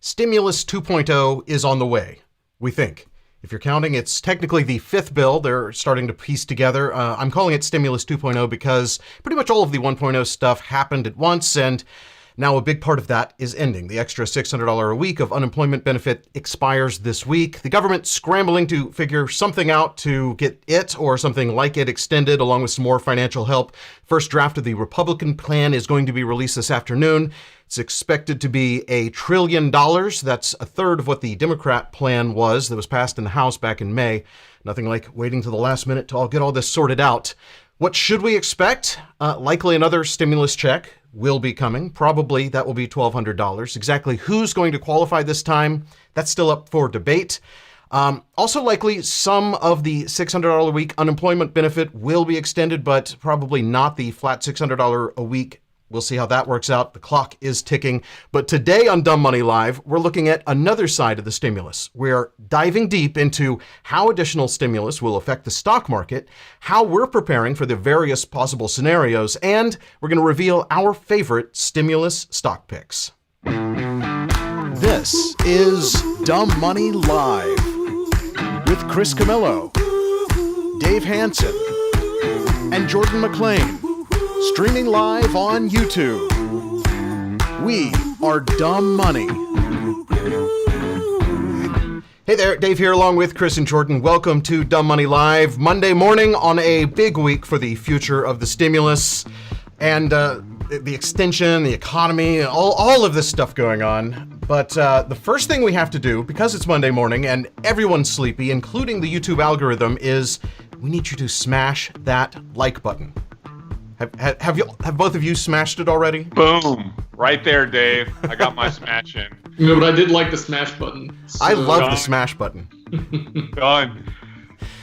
Stimulus 2.0 is on the way, we think. If you're counting, it's technically the fifth bill they're starting to piece together. I'm calling it Stimulus 2.0 because pretty much all of the 1.0 stuff happened at once, and now a big part of that is ending. The extra $600 a week of unemployment benefit expires this week. The government scrambling to figure something out to get it or something like it extended, along with some more financial help. First draft of the Republican plan is going to be released this afternoon. It's expected to be $1 trillion. That's a third of what the Democrat plan was that was passed in the House back in May. Nothing like waiting to the last minute to get all this sorted out. What should we expect? Likely another stimulus check will be coming. Probably that will be $1,200. Exactly who's going to qualify this time, that's still up for debate. Also likely some of the $600 a week unemployment benefit will be extended, but probably not the flat $600 a week. We'll see how that works out. The clock is ticking. But today on Dumb Money Live, we're looking at another side of the stimulus. We're diving deep into how additional stimulus will affect the stock market, how we're preparing for the various possible scenarios, and we're going to reveal our favorite stimulus stock picks. This is Dumb Money Live with Chris Camillo, Dave Hansen, and Jordan McLean. Streaming live on YouTube. We are Dumb Money. Hey there, Dave here along with Chris and Jordan. Welcome to Dumb Money Live. Monday morning on a big week for the future of the stimulus and the extension, the economy, all of this stuff going on. But the first thing we have to do, because it's Monday morning and everyone's sleepy, including the YouTube algorithm, is we need you to smash that like button. Have both of you smashed it already? Boom. Right there, Dave. I got my smash in. No, but I did like the smash button. So. I love the smash button. Done.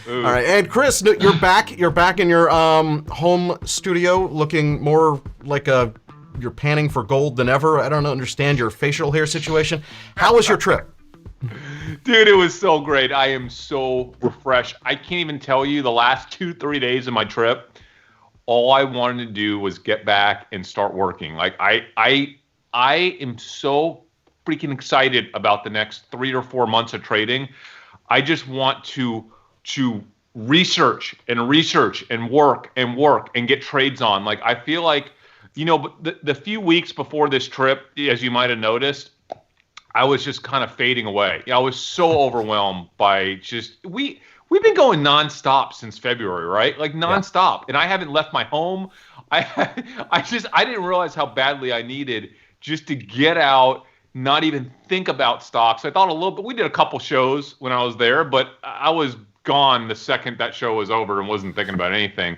Ooh. All right, and Chris, you're back. You're back in your home studio, looking more like you're panning for gold than ever. I don't understand your facial hair situation. How was your trip? Dude, it was so great. I am so refreshed. I can't even tell you the last 2-3 days of my trip. All I wanted to do was get back and start working. Like I am so freaking excited about the next 3 or 4 months of trading. I just want to research and work and get trades on. Like I feel like, but the few weeks before this trip, as you might have noticed, I was just kind of fading away. I was so overwhelmed by We've been going nonstop since February, right? Like nonstop. Yeah. And I haven't left my home. I didn't realize how badly I needed just to get out, not even think about stocks. I thought a little bit. We did a couple shows when I was there, but I was gone the second that show was over and wasn't thinking about anything.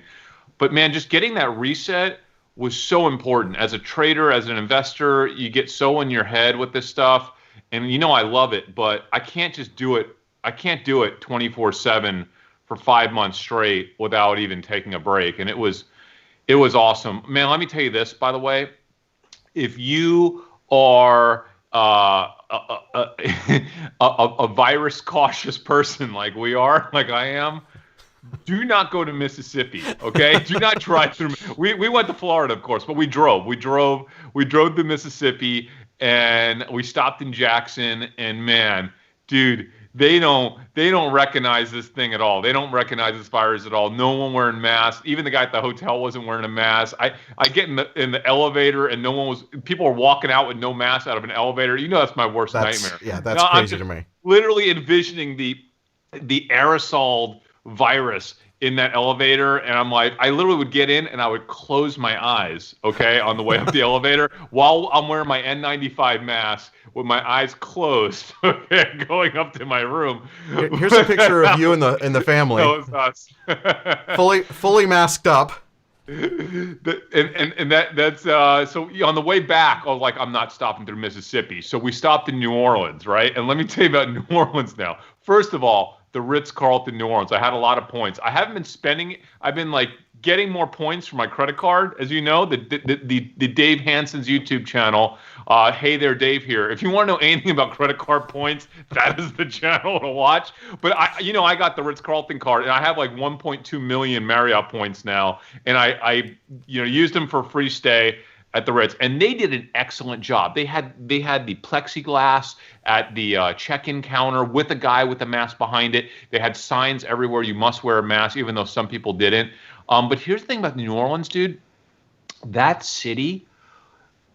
But man, just getting that reset was so important. As a trader, as an investor, you get so in your head with this stuff. And I love it, but I can't just do it. I can't do it 24/7 for 5 months straight without even taking a break. And it was awesome. Man, let me tell you this, by the way. If you are a virus cautious person like we are, like I am, do not go to Mississippi, okay? Do not drive through. We went to Florida, of course, but we drove. We drove to Mississippi, and we stopped in Jackson, and man, dude, They don't recognize this thing at all. They don't recognize this virus at all. No one wearing masks. Even the guy at the hotel wasn't wearing a mask. I get in the elevator and people are walking out with no mask out of an elevator. That's my worst nightmare. Yeah, that's crazy to me. Literally envisioning the aerosol virus in that elevator, and I'm like, I literally would get in and I would close my eyes, okay, on the way up the elevator while I'm wearing my N95 mask with my eyes closed, okay, going up to my room. Here's a picture of you and the family. That was us. fully masked up. That's so on the way back, I was like, I'm not stopping through Mississippi. So we stopped in New Orleans, right? And let me tell you about New Orleans now. First of all, the Ritz-Carlton New Orleans. I had a lot of points. I haven't been spending. I've been like getting more points for my credit card, as you know. The Dave Hansen's YouTube channel. Hey there, Dave here. If you want to know anything about credit card points, that is the channel to watch. But I got the Ritz-Carlton card, and I have like 1.2 million Marriott points now, and I used them for free stay. at the Ritz, and they did an excellent job. They had the plexiglass at the check-in counter with a guy with a mask behind it. They had signs everywhere, you must wear a mask, even though some people didn't. But here's the thing about New Orleans, dude. That city,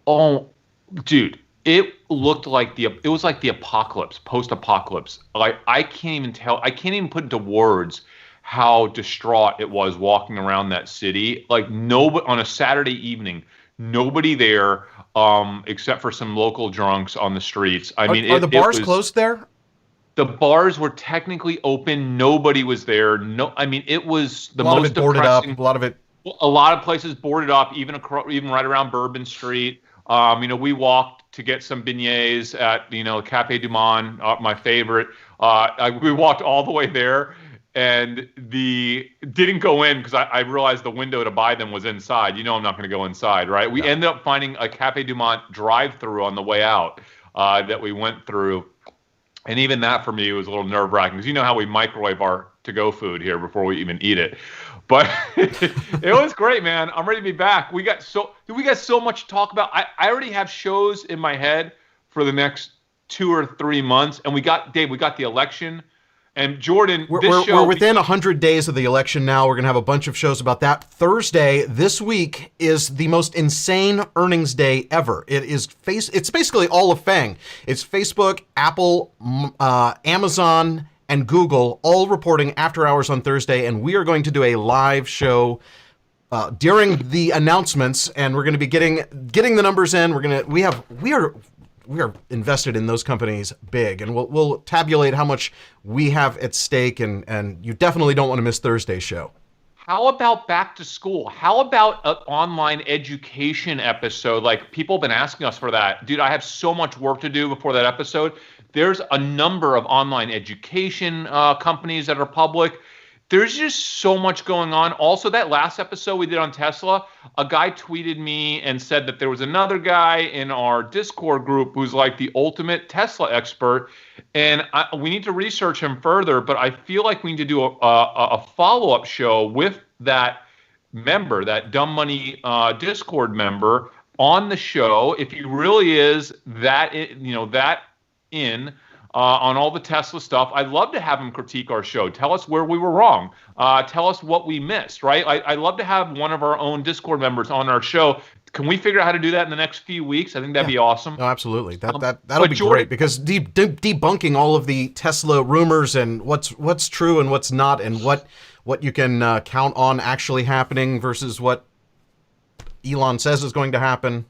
oh, dude, it looked like it was like the apocalypse, post-apocalypse. Like I can't even put into words how distraught it was walking around that city. Like nobody on a Saturday evening. Nobody there, except for some local drunks on the streets. I mean, are the bars closed there? The bars were technically open. Nobody was there. No, I mean, it was the most depressing. A lot of it boarded up. A lot of places boarded up, even right around Bourbon Street. We walked to get some beignets at Cafe Du Monde, my favorite. We walked all the way there. And didn't go in because I realized the window to buy them was inside. I'm not going to go inside, right? We ended up finding a Cafe Du Monde drive-through on the way out that we went through. And even that for me was a little nerve-wracking because you know how we microwave our to-go food here before we even eat it. But it was great, man. I'm ready to be back. We got so much to talk about. I already have shows in my head for the next 2 or 3 months. And we got the election. And Jordan, we're within 100 days of the election now. We're going to have a bunch of shows about that. Thursday this week is the most insane earnings day ever. It's basically all of FANG. It's Facebook, Apple, Amazon, and Google all reporting after hours on Thursday. And we are going to do a live show during the announcements, and we're going to be getting the numbers in. We are invested in those companies big, and we'll tabulate how much we have at stake, and you definitely don't want to miss Thursday's show. How about back to school? How about an online education episode? Like, people have been asking us for that. Dude, I have so much work to do before that episode. There's a number of online education companies that are public. There's just so much going on. Also, that last episode we did on Tesla, a guy tweeted me and said that there was another guy in our Discord group who's like the ultimate Tesla expert. And we need to research him further, but I feel like we need to do a follow-up show with that member, that Dumb Money Discord member, on the show. If he really is that in on all the Tesla stuff, I'd love to have him critique our show. Tell us where we were wrong. Tell us what we missed, right? I'd love to have one of our own Discord members on our show. Can we figure out how to do that in the next few weeks? I think that'd be awesome. No, absolutely. That'll be great, because debunking all of the Tesla rumors and what's true and what's not, and what you can count on actually happening versus what Elon says is going to happen.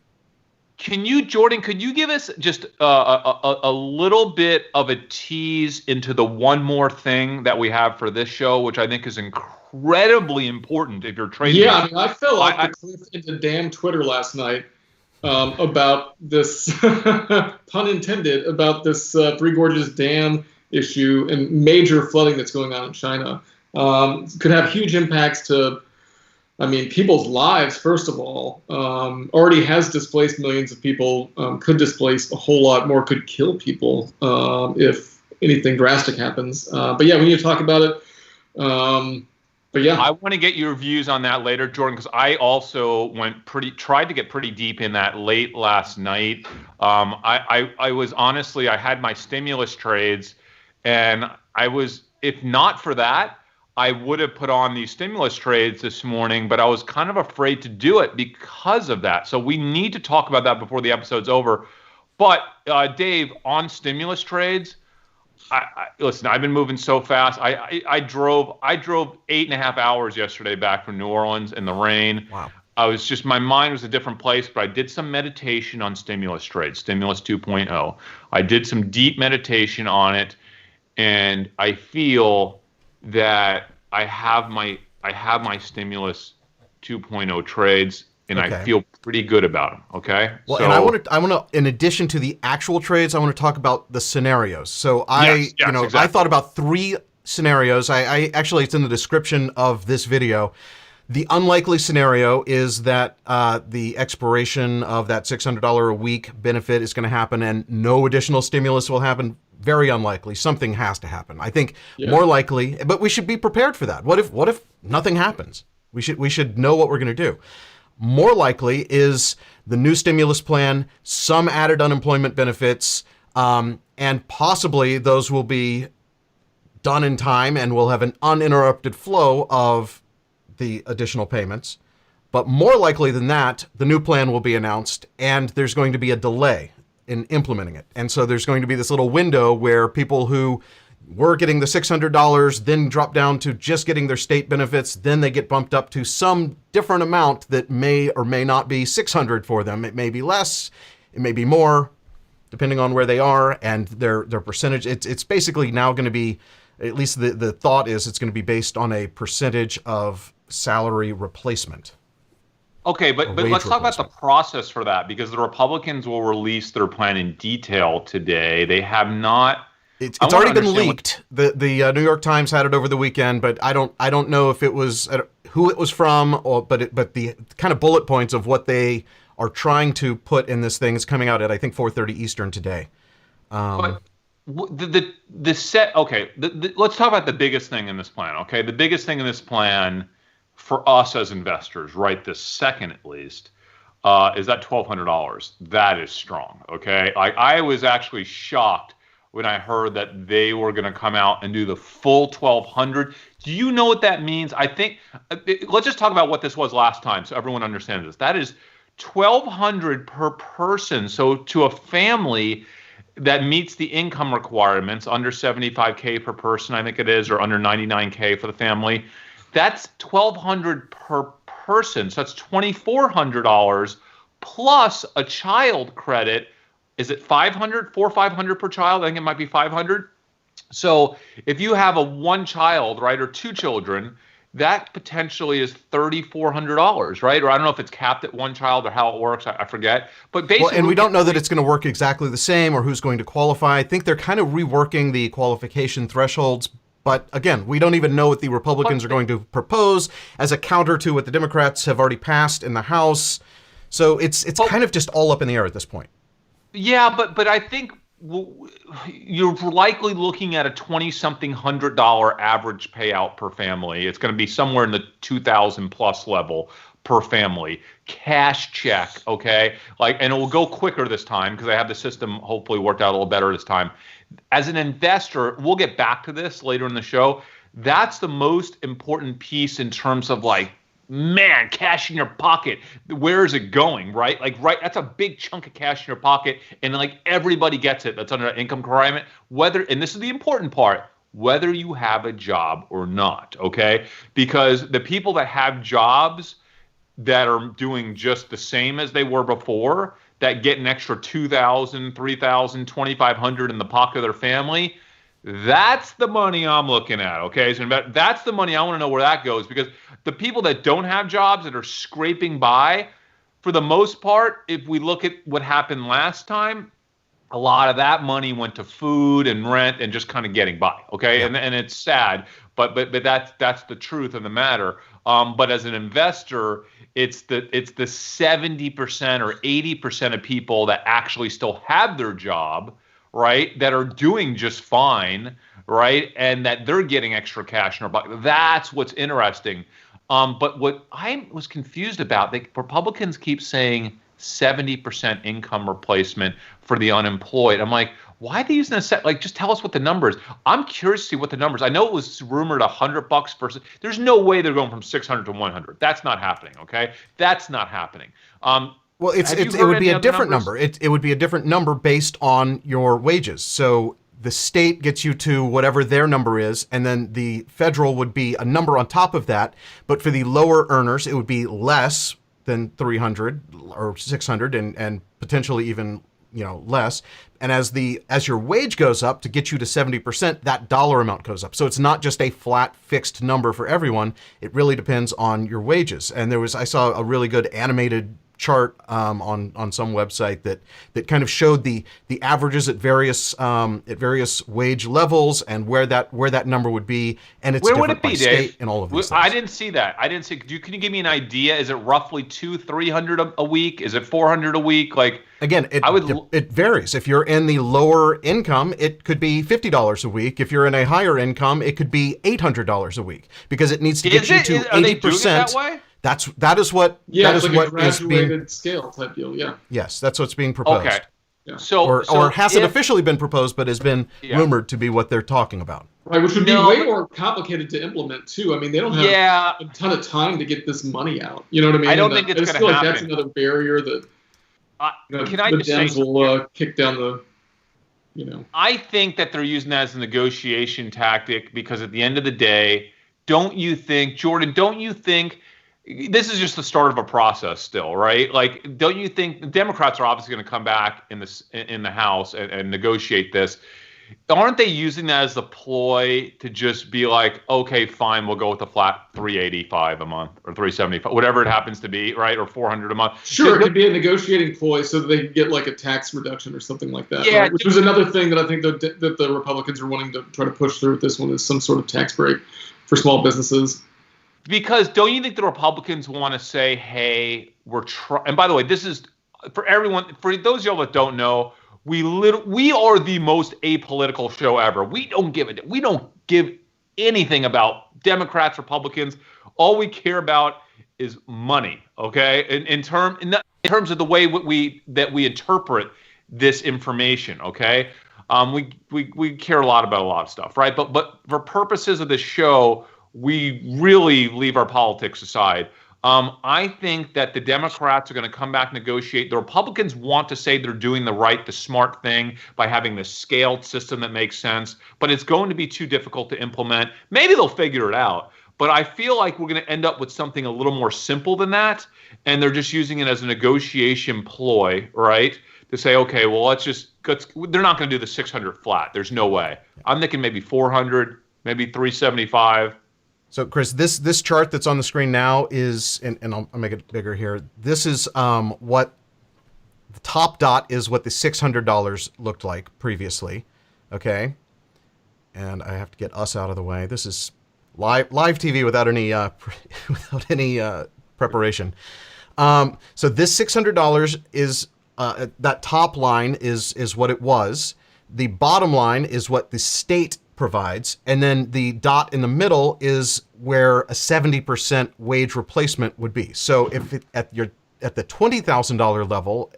Jordan, could you give us just a little bit of a tease into the one more thing that we have for this show, which I think is incredibly important if you're trading? Yeah, I fell off the cliff into damn Twitter last night about this, pun intended, about this Three Gorges Dam issue and major flooding that's going on in China. Could have huge impacts to people's lives, first of all. Already has displaced millions of people, could displace a whole lot more, could kill people if anything drastic happens. But yeah, we need to talk about it. But yeah. I want to get your views on that later, Jordan, because I also tried to get pretty deep in that late last night. I was honestly, I had my stimulus trades, and if not for that, I would have put on these stimulus trades this morning, but I was kind of afraid to do it because of that. So we need to talk about that before the episode's over. But Dave, on stimulus trades, listen, I've been moving so fast. I drove 8.5 hours yesterday back from New Orleans in the rain. Wow. My mind was a different place, but I did some meditation on stimulus trades, Stimulus 2.0. I did some deep meditation on it, and I feel that I have my Stimulus 2.0 trades, and I feel pretty good about them. Okay. Well, so, and I want to, in addition to the actual trades, I want to talk about the scenarios. So exactly. I thought about 3 scenarios. I actually, it's in the description of this video. The unlikely scenario is that the expiration of that $600 a week benefit is going to happen, and no additional stimulus will happen. Very unlikely. Something has to happen. I think more likely, but we should be prepared for that. What if nothing happens? We should know what we're going to do. More likely is the new stimulus plan, some added unemployment benefits, and possibly those will be done in time and we'll have an uninterrupted flow of the additional payments. But more likely than that, the new plan will be announced and there's going to be a delay in implementing it. And so there's going to be this little window where people who were getting the $600 then drop down to just getting their state benefits, then they get bumped up to some different amount that may or may not be $600 for them. It may be less, it may be more, depending on where they are and their percentage. It's basically now going to be, at least the thought is, it's going to be based on a percentage of salary replacement. Okay, but let's talk about the process for that, because the Republicans will release their plan in detail today. They have not. It's already been leaked. The New York Times had it over the weekend, but I don't know if it was who it was from, but the kind of bullet points of what they are trying to put in this thing is coming out at, I think, 4:30 Eastern today. But the set. Okay, let's talk about the biggest thing in this plan. Okay, the biggest thing in this plan for us as investors, right this second at least, is that $1,200. That is strong. Okay, I was actually shocked when I heard that they were going to come out and do the full $1,200. Do you know what that means? I think let's just talk about what this was last time so everyone understands this. That is $1,200 per person. So to a family that meets the income requirements, under $75K per person, I think it is, or under $99K for the family, that's $1,200 per person. So that's $2,400 plus a child credit. Is it $500, $500 per child? I think it might be $500. So if you have one child, right, or two children, that potentially is $3,400, right? Or I don't know if it's capped at one child or how it works. I forget. But basically, and we don't know that it's going to work exactly the same or who's going to qualify. I think they're kind of reworking the qualification thresholds. But again, we don't even know what the Republicans are going to propose as a counter to what the Democrats have already passed in the House. So it's kind of just all up in the air at this point. Yeah, but I think you're likely looking at a $20-something $100 average payout per family. It's going to be somewhere in the 2,000 plus level per family. Cash check, okay? And it will go quicker this time because I have the system hopefully worked out a little better this time. As an investor, we'll get back to this later in the show. That's the most important piece in terms of man, cash in your pocket. Where is it going, right? That's a big chunk of cash in your pocket, and everybody gets it. That's under an income requirement. And this is the important part, whether you have a job or not, okay? Because the people that have jobs that are doing just the same as they were before, that get an extra $2,000, $3,000, $2,500 in the pocket of their family, that's the money I'm looking at, okay? So that's the money I want to know where that goes, because the people that don't have jobs that are scraping by, for the most part, if we look at what happened last time, a lot of that money went to food and rent and just kind of getting by, okay? Yeah. And it's sad, but that's the truth of the matter. But as an investor, it's the 70% or 80% of people that actually still have their job, right, that are doing just fine, right, and that they're getting extra cash in their pocket. That's what's interesting. But what I was confused about, the Republicans keep saying 70% income replacement for the unemployed. I'm like, why are they using a set? Just tell us what the number is. I'm curious to see what the number is. I know it was rumored $100 versus. There's no way they're going from 600 to 100. That's not happening. Okay, that's not happening. Well, it would be a different number. It would be a different number based on your wages. So the state gets you to whatever their number is, and then the federal would be a number on top of that. But for the lower earners, it would be less than 300 or 600, and potentially even less. And as your wage goes up to get you to 70%, that dollar amount goes up. So it's not just a flat fixed number for everyone. It really depends on your wages. And I saw a really good animated chart on some website that kind of showed the averages at various wage levels and where that number would be, and it's where different by state and all of these things. I didn't see that. Can you give me an idea? Is it roughly $200-300 a week? Is it $400 a week? Again, it varies. If you're in the lower income, it could be $50 a week. If you're in a higher income, it could be $800 a week, because it needs to get you to 80%. That is what it's like a what is being graduated scale type deal. Yeah. yes, that's what's being proposed. Okay. Yeah. So hasn't officially been proposed, but has been rumored to be what they're talking about. Right, which would be way more complicated to implement too. I mean, they don't have a ton of time to get this money out. You know what I mean? I don't think it's going to happen. Like that's another barrier that can I just Dems say will kick down the. I think that they're using that as a negotiation tactic because at the end of the day, don't you think, Jordan? Don't you think? This is just the start of a process still, right? Like, don't you think the Democrats are obviously going to come back in the House and negotiate this? Aren't they using that as the ploy to just be like, okay, fine, we'll go with the flat $385 a month or $375, whatever it happens to be, right? Or $400 a month. Sure, it could be a negotiating ploy so that they can get like a tax reduction or something like that. Yeah, right? Which was another thing that I think that the Republicans are wanting to try to push through with this one is some sort of tax break for small businesses. Because don't you think the Republicans want to say, hey, we're trying, and by the way, this is for everyone, for those of y'all that don't know, we are the most apolitical show ever. We don't give anything about Democrats, Republicans. All we care about is money, okay? In terms of the way we interpret this information, okay? We care a lot about a lot of stuff, right? But for purposes of this show, we really leave our politics aside. I think that the Democrats are going to come back, negotiate. The Republicans want to say they're doing the smart thing by having this scaled system that makes sense, but it's going to be too difficult to implement. Maybe they'll figure it out, but I feel like we're going to end up with something a little more simple than that, and they're just using it as a negotiation ploy, right? To say, okay, well, they're not going to do the 600 flat. There's no way. I'm thinking maybe 400, maybe 375. So, Chris, this chart that's on the screen now is, and I'll make it bigger here. This is what the top dot is what the $600 looked like previously, okay? And I have to get us out of the way. This is live TV without any preparation. So this $600 is that top line is what it was. The bottom line is what the state provides, and then the dot in the middle is where a 70% wage replacement would be. So if at the $20,000 level,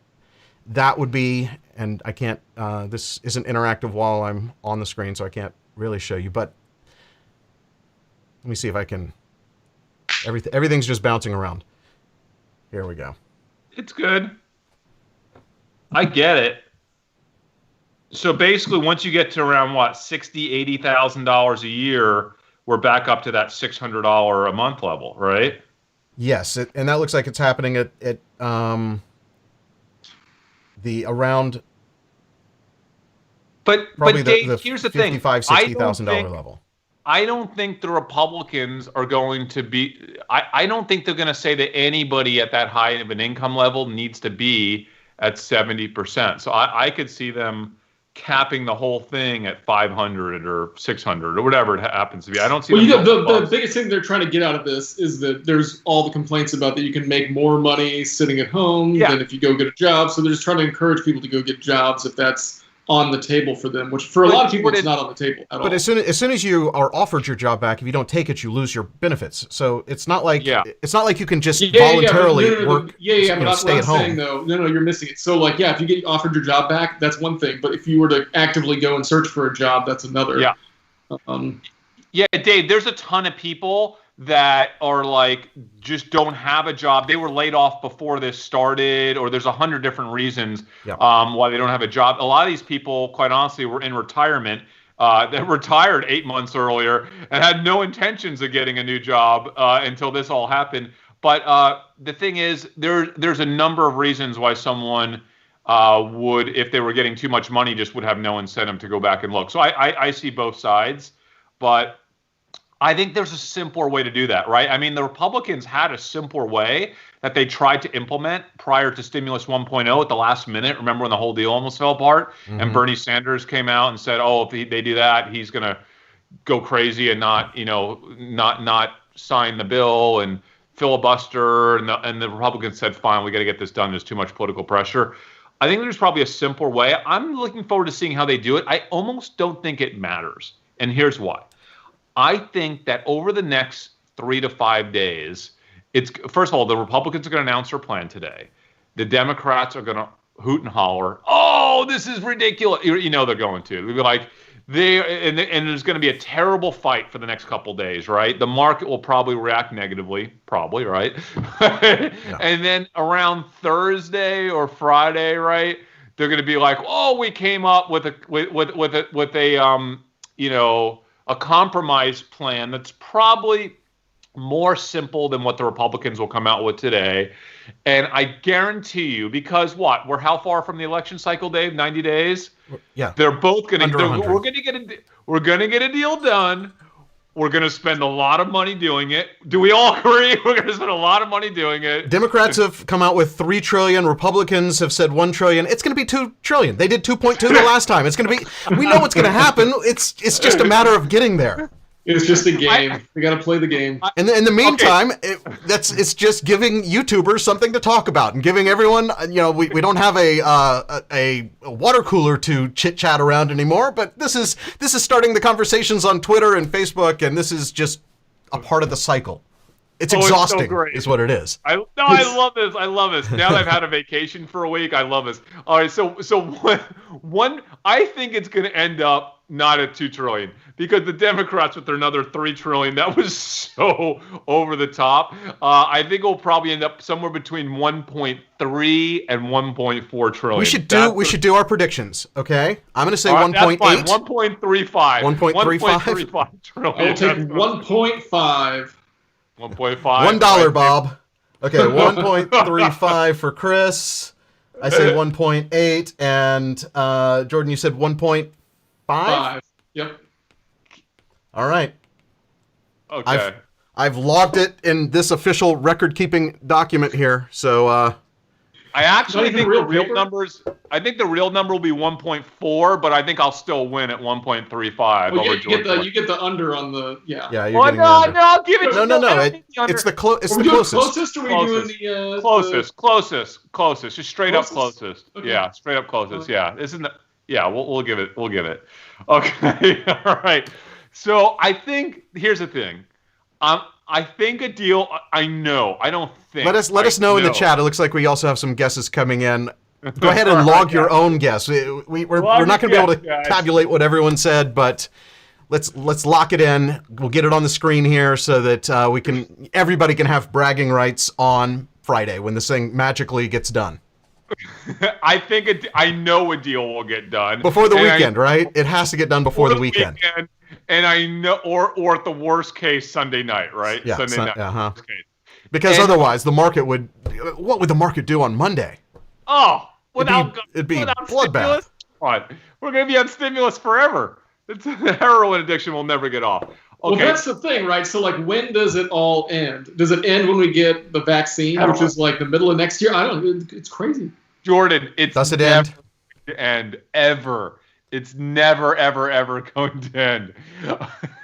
that would be, and I can't, this isn't interactive while I'm on the screen, so I can't really show you, but let me see if I can, everything's just bouncing around. Here we go. It's good. I get it. So basically, once you get to around $60,000, $80,000 a year, we're back up to that $600 a month level, right? Yes, and that looks like it's happening at the around. But Dave, the here's the thing: $55,000-$60,000 level. I don't think the Republicans are going to be. I don't think they're going to say that anybody at that high of an income level needs to be at 70%. So I could see them capping the whole thing at 500 or 600 or whatever it happens to be. I don't see. Well, the biggest thing they're trying to get out of this is that there's all the complaints about that you can make more money sitting at home than if you go get a job. So they're just trying to encourage people to go get jobs if that's on the table for them, which for a lot of people it's not on the table at all. But as soon as you are offered your job back, if you don't take it, you lose your benefits. So it's not like it's not like you can just voluntarily work. But that's what I'm saying though. No, you're missing it. So if you get offered your job back, that's one thing. But if you were to actively go and search for a job, that's another. Yeah, Dave. There's a ton of people that are just don't have a job. They were laid off before this started, or there's 100 different reasons why they don't have a job. A lot of these people, quite honestly, were in retirement. They retired 8 months earlier and had no intentions of getting a new job until this all happened. But the thing is, there's a number of reasons why someone would, if they were getting too much money, just would have no incentive to go back and look. So I see both sides, but I think there's a simpler way to do that, right? I mean, the Republicans had a simpler way that they tried to implement prior to Stimulus 1.0 at the last minute. Remember when the whole deal almost fell apart? Mm-hmm. And Bernie Sanders came out and said, if they do that, he's going to go crazy and not sign the bill and filibuster. And the Republicans said, fine, we got to get this done. There's too much political pressure. I think there's probably a simpler way. I'm looking forward to seeing how they do it. I almost don't think it matters. And here's why. I think that over the next 3 to 5 days, it's first of all, the Republicans are going to announce their plan today. The Democrats are going to hoot and holler, "Oh, this is ridiculous!" You know they're going to. They'll be like, and there's going to be a terrible fight for the next couple days, right? The market will probably react negatively, probably, right? Yeah. And then around Thursday or Friday, right? They're going to be like, "Oh, we came up with a compromise plan that's probably more simple than what the Republicans will come out with today." And I guarantee you, because what? We're how far from the election cycle, Dave? 90 days? Yeah. They're both going to we're going to get a deal done. We're going to spend a lot of money doing it. Do we all agree? We're going to spend a lot of money doing it. Democrats have come out with $3 trillion. Republicans have said $1 trillion. It's going to be $2 trillion. They did 2.2 the last time. It's going to be. We know what's going to happen. It's just a matter of getting there. It's just a game. We got to play the game. And in the meantime, it's just giving YouTubers something to talk about and giving everyone. We don't have a water cooler to chit chat around anymore. But this is starting the conversations on Twitter and Facebook, and this is just a part of the cycle. It's exhausting, so is what it is. I love this. I love this. Now that I've had a vacation for a week, I love this. All right, so one, I think it's going to end up not at $2 trillion because the Democrats with their another $3 trillion, that was so over the top. I think it'll probably end up somewhere between 1.3 and 1.4 trillion. We should do our predictions. Okay, I'm going to say 1.8. 1.35. 1.35 trillion. I will take 1.5. 1.5. $1, Bob. Okay, 1.35 for Chris. I say 1.8, and Jordan, you said 1.5? 5. Yep. All right. Okay. I've logged it in this official record-keeping document here. So I actually think the real numbers. I think the real number will be 1.4, but I think I'll still win at 1.35. Well, you get the under on the Yeah. Well, no, I'll give it. No. It's the closest. Closest, or are we doing the closest? Just straight up closest. Okay. Yeah, straight up closest. Yeah, isn't that? Yeah, we'll give it. We'll give it. Okay. All right. So I think here's the thing. I think a deal. I know. I don't think. Let us know in the chat. It looks like we also have some guesses coming in. Go ahead and log your own guess. We're not going to be able to tabulate what everyone said, but let's lock it in. We'll get it on the screen here so that everybody can have bragging rights on Friday when this thing magically gets done. I know a deal will get done before the weekend, right? It has to get done before the weekend. And I know, or at the worst case, Sunday night, right? Yeah, Sunday night. Worst case. Because otherwise, the market would. What would the market do on Monday? Oh, it'd be bloodbath. We're going to be on stimulus forever. The heroin addiction will never get off. Okay. Well, that's the thing, right? So, when does it all end? Does it end when we get the vaccine, which is the middle of next year? I don't know. It's crazy. Jordan, does it end? And ever. It's never, ever, ever going to end.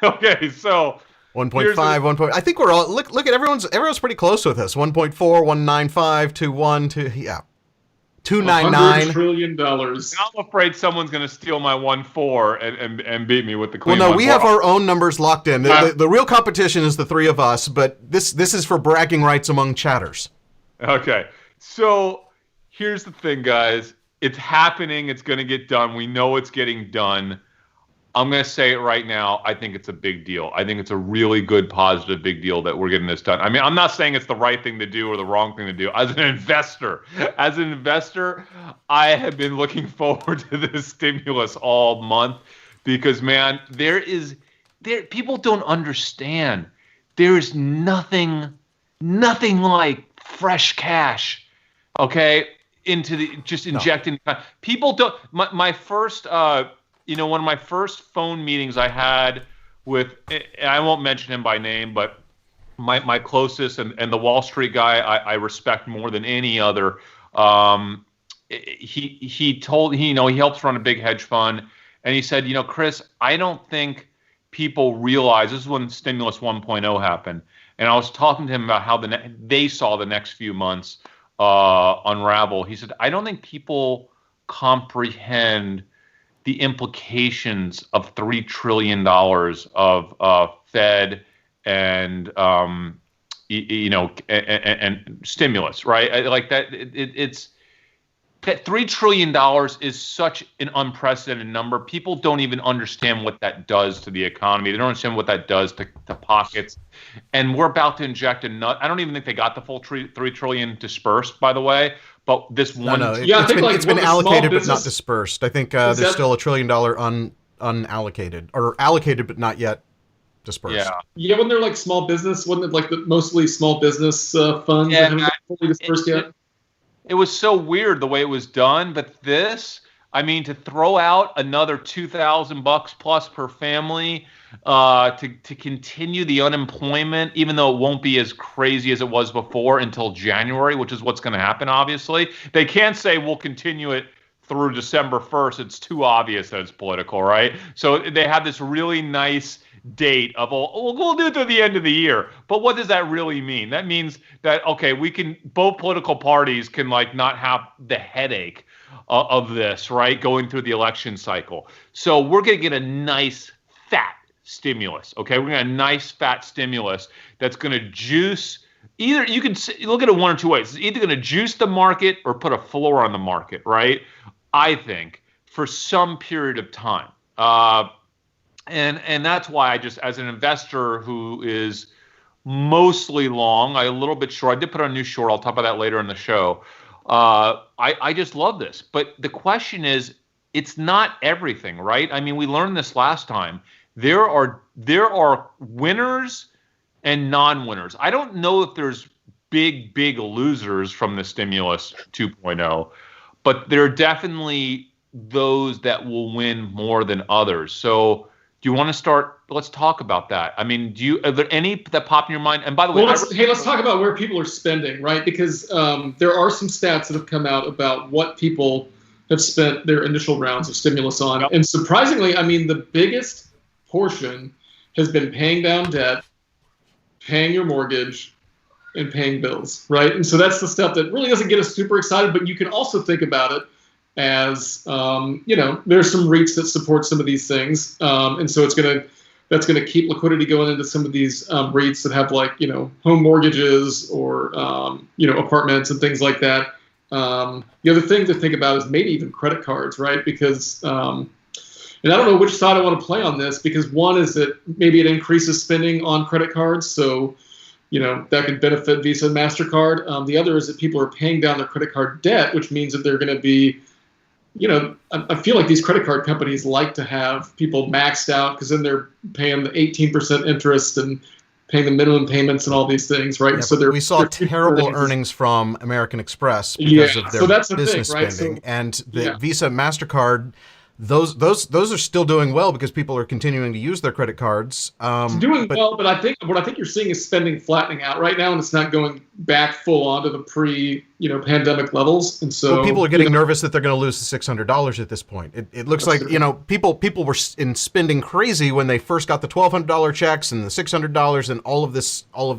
Okay, so 1.5, 1. I think we're all look at everyone's pretty close with us. 1.4, 195, 21, 299. $100 trillion. Now I'm afraid someone's going to steal my 1.4 and beat me with the clean. Well, no, we have our own numbers locked in. The real competition is the three of us, but this is for bragging rights among chatters. Okay, so here's the thing, guys. It's happening. It's going to get done. We know it's getting done. I'm going to say it right now. I think it's a big deal. I think it's a really good, positive, big deal that we're getting this done. I mean, I'm not saying it's the right thing to do or the wrong thing to do. As an investor, I have been looking forward to this stimulus all month because, man, people don't understand. There is nothing like fresh cash. Okay. Injecting. People don't. My first, one of my first phone meetings I had with, I won't mention him by name, but my closest and the Wall Street guy I respect more than any other. He helps run a big hedge fund, and he said, Chris, I don't think people realize, this is when Stimulus 1.0 happened, and I was talking to him about how they saw the next few months unravel. He said, I don't think people comprehend the implications of $3 trillion of Fed and and stimulus, right? Like that, it's that $3 trillion is such an unprecedented number. People don't even understand what that does to the economy. They don't understand what that does to pockets. And we're about to inject I don't even think they got the full $3 trillion dispersed, by the way. But this one, it's been allocated but not dispersed. I think there's still $1 trillion unallocated, or allocated but not yet dispersed. Yeah, when they're like small business, wasn't it like mostly small business funds that haven't fully dispersed yet? It was so weird the way it was done, but this, I mean, to throw out another $2,000 plus per family to continue the unemployment, even though it won't be as crazy as it was before until January, which is what's going to happen, obviously. They can't say we'll continue it through December 1st. It's too obvious that it's political, right? So they have this really nice date of, we'll do it through the end of the year. But what does that really mean? That means that, okay, both political parties can like not have the headache of this, right? Going through the election cycle. So we're going to get a nice fat stimulus, okay? We're going to get a nice fat stimulus that's going to juice. Either you can look at it one or two ways. It's either going to juice the market or put a floor on the market, right? I think for some period of time. And that's why I just, as an investor who is mostly long, a little bit short, I did put on a new short. I'll talk about that later in the show. I just love this. But the question is, it's not everything, right? I mean, we learned this last time. There are winners and non-winners. I don't know if there's big losers from the stimulus 2.0, but there are definitely those that will win more than others. So do you want to start? Let's talk about that. I mean, are there any that pop in your mind? And by the way, let's talk about where people are spending, right? Because there are some stats that have come out about what people have spent their initial rounds of stimulus on. Yep. And surprisingly, I mean, the biggest portion has been paying down debt, paying your mortgage, and paying bills, right? And so that's the stuff that really doesn't get us super excited, but you can also think about it as there's some REITs that support some of these things, and so that's gonna keep liquidity going into some of these REITs that have like home mortgages or apartments and things like that. The other thing to think about is maybe even credit cards, right? Because and I don't know which side I want to play on this, because one is that maybe it increases spending on credit cards, so that could benefit Visa and MasterCard. The other is that people are paying down their credit card debt, which means that they're going to be I feel like these credit card companies like to have people maxed out, because then they're paying the 18% interest and paying the minimum payments and all these things, right? Yeah, so we saw terrible earnings from American Express because of their business spending, right? And the Visa and MasterCard, those are still doing well because people are continuing to use their credit cards. Well, but I think what I think you're seeing is spending flattening out right now, and it's not going back full on to the pre-pandemic levels. And so people are getting nervous that they're going to lose the $600 at this point. It looks like people were in spending crazy when they first got the $1,200 checks and the $600, and all of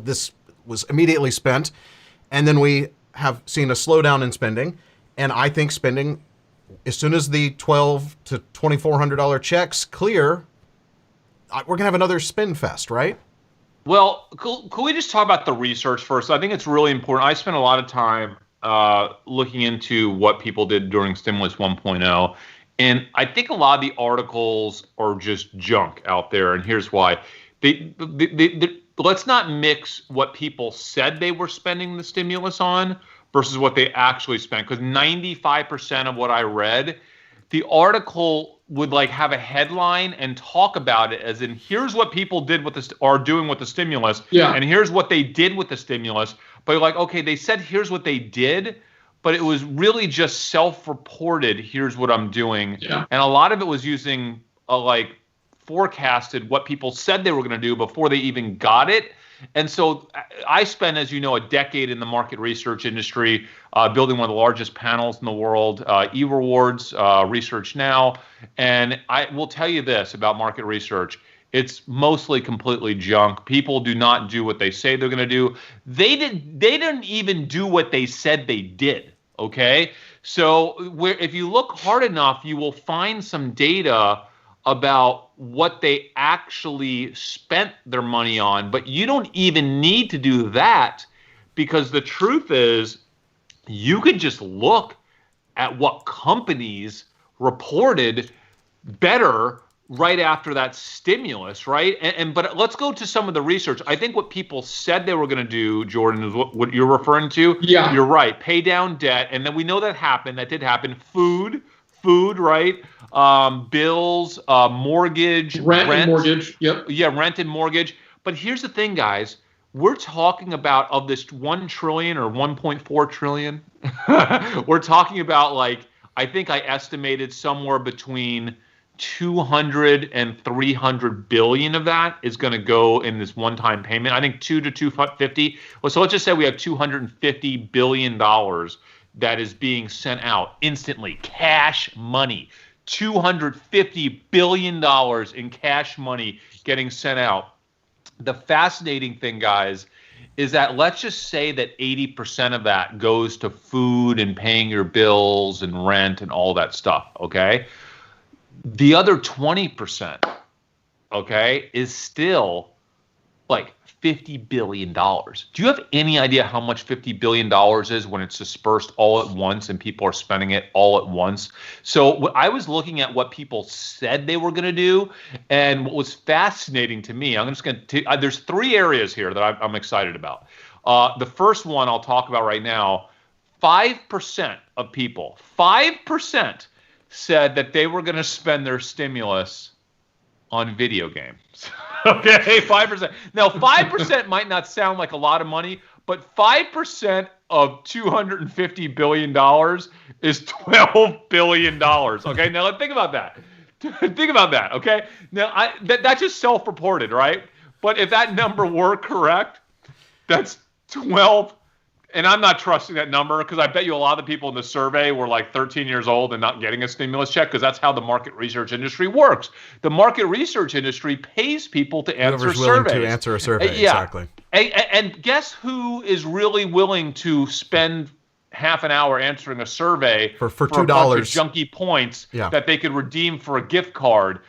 this was immediately spent, and then we have seen a slowdown in spending, and I think spending, as soon as the $1,200 to $2,400 checks clear, we're gonna have another spin fest, right? Well, could we just talk about the research first? I think it's really important. I spent a lot of time looking into what people did during Stimulus 1.0, and I think a lot of the articles are just junk out there, and here's why. Let's not mix what people said they were spending the stimulus on versus what they actually spent, because 95% of what I read, the article would like have a headline and talk about it as in, here's what people did are doing with the stimulus, and here's what they did with the stimulus. But you're like, okay, they said here's what they did, but it was really just self-reported, here's what I'm doing. And a lot of it was using forecasted what people said they were going to do before they even got it. And so I spent, as you know, a decade in the market research industry, building one of the largest panels in the world, eRewards, Research Now. And I will tell you this about market research. It's mostly completely junk. People do not do what they say they're going to do. They didn't even do what they said they did, okay? So if you look hard enough, you will find some data about what they actually spent their money on. But you don't even need to do that, because the truth is you could just look at what companies reported better right after that stimulus, right? But let's go to some of the research. I think what people said they were going to do, Jordan, is what you're referring to. Yeah. You're right. Pay down debt. And then we know that happened. That did happen. Food, right? Bills, mortgage. Rent and mortgage. Yep. Yeah, rent and mortgage. But here's the thing, guys. We're talking about, of this 1 trillion or 1.4 trillion, we're talking about, like, I think I estimated somewhere between 200 and 300 billion of that is going to go in this one-time payment. I think 2 to 250. Well, so let's just say we have $250 billion that is being sent out instantly. Cash money. $250 billion in cash money getting sent out. The fascinating thing, guys, is that let's just say that 80% of that goes to food and paying your bills and rent and all that stuff, okay? The other 20%, okay, is still like $50 billion. Do you have any idea how much $50 billion is when it's dispersed all at once and people are spending it all at once? So I was looking at what people said they were going to do, and what was fascinating to me, I'm just going to, there's 3 areas here that I'm excited about. The first one I'll talk about right now, 5% of people, 5% said that they were going to spend their stimulus on video games. Okay, 5%. Now, 5% might not sound like a lot of money, but 5% of $250 billion is $12 billion. Okay, now think about that. Think about that, okay? Now, that's just self-reported, right? But if that number were correct, that's 12. And I'm not trusting that number, because I bet you a lot of the people in the survey were like 13 years old and not getting a stimulus check, because that's how the market research industry works. The market research industry pays people to answer Whoever's surveys. willing to answer a survey, Yeah. exactly. And guess who is really willing to spend half an hour answering a survey for $2 $2 junky points Yeah. that they could redeem for a gift card?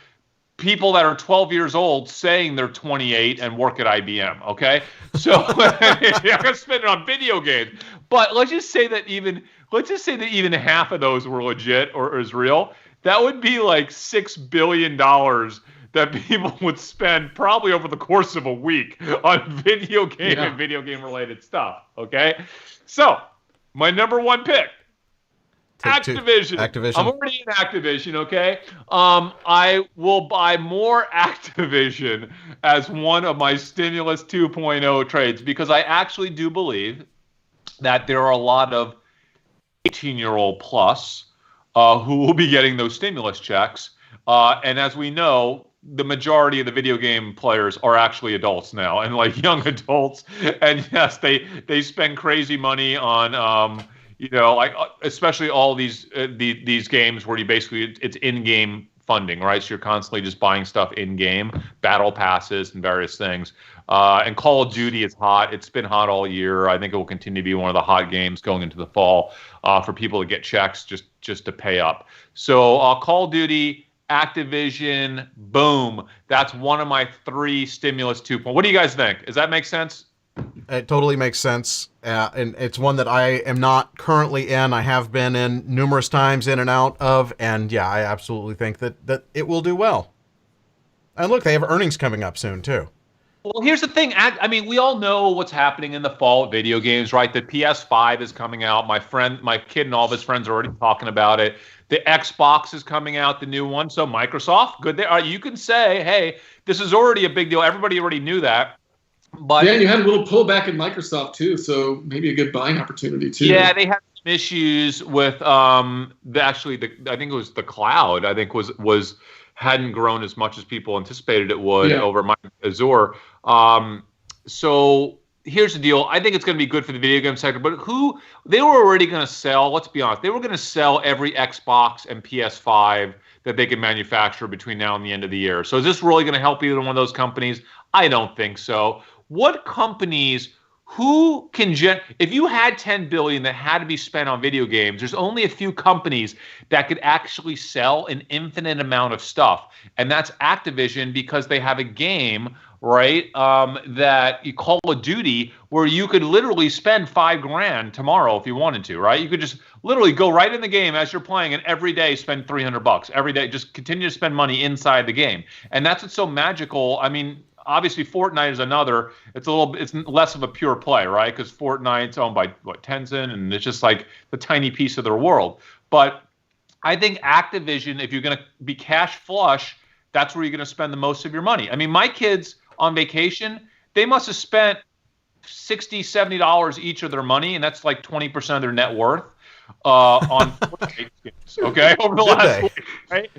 People that are 12 years old saying they're 28 and work at IBM, okay? So I'm gonna spend it on video games. But let's just say that even half of those were legit or is real. That would be like $6 billion that people would spend probably over the course of a week on video game and video game related stuff. Okay, so my number 1 pick. Activision. I'm already in Activision, okay? I will buy more Activision as one of my Stimulus 2.0 trades, because I actually do believe that there are a lot of 18-year-old plus who will be getting those stimulus checks. And as we know, the majority of the video game players are actually adults now, and like young adults. And yes, they spend crazy money on like especially all these games where you basically, it's in-game funding, right? So you're constantly just buying stuff in-game, battle passes and various things. And Call of Duty is hot. It's been hot all year. I think it will continue to be one of the hot games going into the fall for people to get checks just to pay up. So Call of Duty, Activision, boom. That's one of my 3 Stimulus 2.0. What do you guys think? Does that make sense? It totally makes sense, and it's one that I am not currently in. I have been in numerous times, in and out of, and yeah, I absolutely think that it will do well. And look, they have earnings coming up soon, too. Well, here's the thing. I mean, we all know what's happening in the fall with video games, right? The PS5 is coming out. My kid and all of his friends are already talking about it. The Xbox is coming out, the new one. So Microsoft, good there. You can say, hey, this is already a big deal. Everybody already knew that. But yeah, and you had a little pullback in Microsoft too, so maybe a good buying opportunity too. Yeah, they had some issues with I think it was the cloud. I think hadn't grown as much as people anticipated it would over Azure. So here's the deal. I think it's going to be good for the video game sector, but they were already going to sell. Let's be honest. They were going to sell every Xbox and PS5 that they can manufacture between now and the end of the year. So is this really going to help either one of those companies? I don't think so. What companies who can if you had 10 billion that had to be spent on video games, there's only a few companies that could actually sell an infinite amount of stuff, and that's Activision, because they have a game, right, that you Call of Duty, where you could literally spend $5,000 tomorrow if you wanted to, right? You could just literally go right in the game as you're playing, and every day spend $300 every day, just continue to spend money inside the game. And that's what's so magical. I mean, obviously Fortnite is another, it's less of a pure play, right? Because Fortnite's owned by Tencent, and it's just like the tiny piece of their world. But I think Activision, if you're going to be cash flush, that's where you're going to spend the most of your money. I mean, my kids on vacation, they must have spent $60, $70 each of their money, and that's like 20% of their net worth on Fortnite skins, okay, over the last week, right?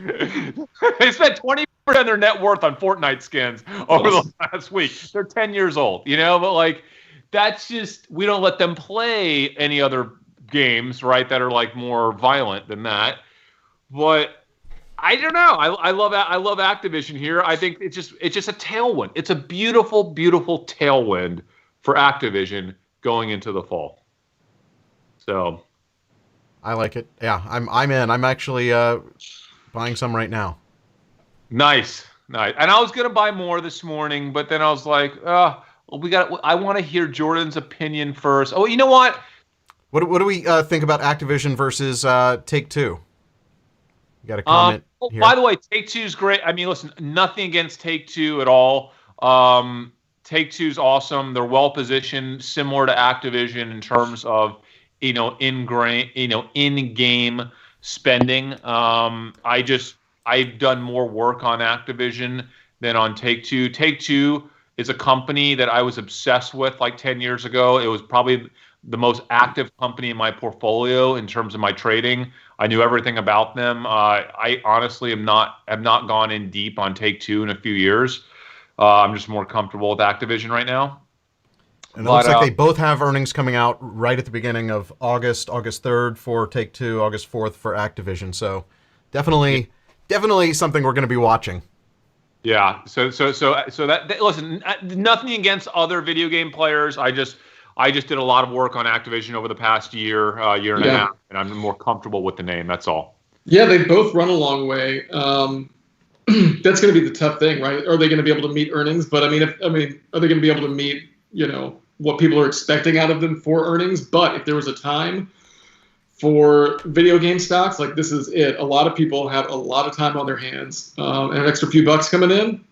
They spent 20% of their net worth on Fortnite skins over the last week. They're 10 years old, but like, that's just, we don't let them play any other games, right, that are like more violent than that. But I don't know. I love Activision here. I think it's just a tailwind. It's a beautiful, beautiful tailwind for Activision going into the fall. So I like it. Yeah, I'm in. I'm actually buying some right now. Nice. And I was gonna buy more this morning, but then I was like, I want to hear Jordan's opinion first. Oh, you know what? What do we think about Activision versus Take-Two? You got a comment here? By the way, Take-Two's great. I mean, listen, nothing against Take-Two at all. Take-Two's awesome. They're well positioned, similar to Activision in terms of in-game spending. I've done more work on Activision than on Take-Two. Take-Two is a company that I was obsessed with like 10 years ago. It was probably the most active company in my portfolio in terms of my trading. I knew everything about them. I honestly have not gone in deep on Take-Two in a few years. I'm just more comfortable with Activision right now. And it looks like they both have earnings coming out right at the beginning of August 3rd for Take-Two, August 4th for Activision. So definitely something we're going to be watching. Yeah. So that listen, nothing against other video game players. I just did a lot of work on Activision over the past year and a half, and I'm more comfortable with the name. That's all. Yeah, they both run a long way. That's going to be the tough thing, right? Are they going to be able to meet earnings? But are they going to be able to meet, what people are expecting out of them for earnings? But if there was a time for video game stocks, like this is it. A lot of people have a lot of time on their hands, and an extra few bucks coming in,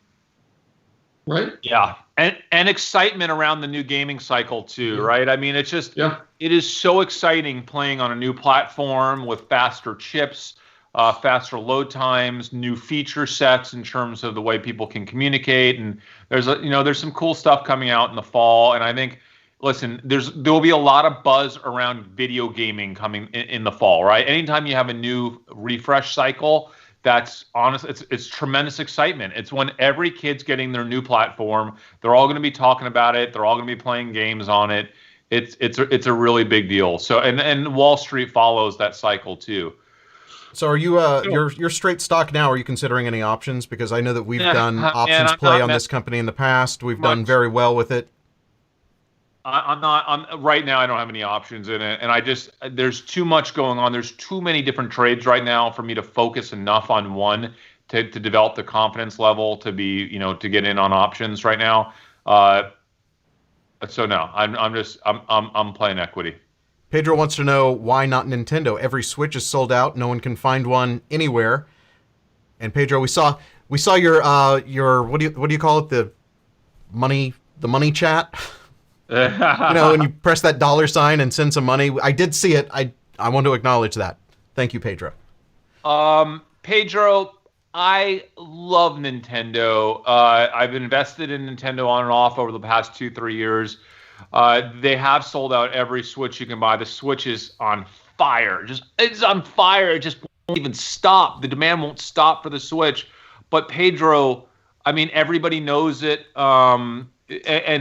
right? Yeah. And excitement around the new gaming cycle too, right? I mean, it's just, it is so exciting playing on a new platform with faster chips, faster load times, new feature sets in terms of the way people can communicate. And there's some cool stuff coming out in the fall. And I think, listen, there will be a lot of buzz around video gaming coming in the fall, right? Anytime you have a new refresh cycle, that's honest. It's tremendous excitement. It's when every kid's getting their new platform. They're all going to be talking about it. They're all going to be playing games on it. It's a really big deal. So and Wall Street follows that cycle too. So are you you're straight stock now? Are you considering any options? Because I know that we've done options play on this company in the past. We've done very well with it. I'm right now. I don't have any options in it, and there's too much going on. There's too many different trades right now for me to focus enough on one to develop the confidence level to be, to get in on options right now. So no, I'm playing equity. Pedro wants to know why not Nintendo. Every Switch is sold out. No one can find one anywhere. And Pedro, we saw your what do you call it, the money chat. When you press that $sign and send some money. I did see it. I want to acknowledge that. Thank you, Pedro. Pedro, I love Nintendo. I've invested in Nintendo on and off over the past 2-3 years. They have sold out every Switch you can buy. The Switch is on fire. It's on fire. It just won't even stop. The demand won't stop for the Switch. But Pedro, I mean, everybody knows it. And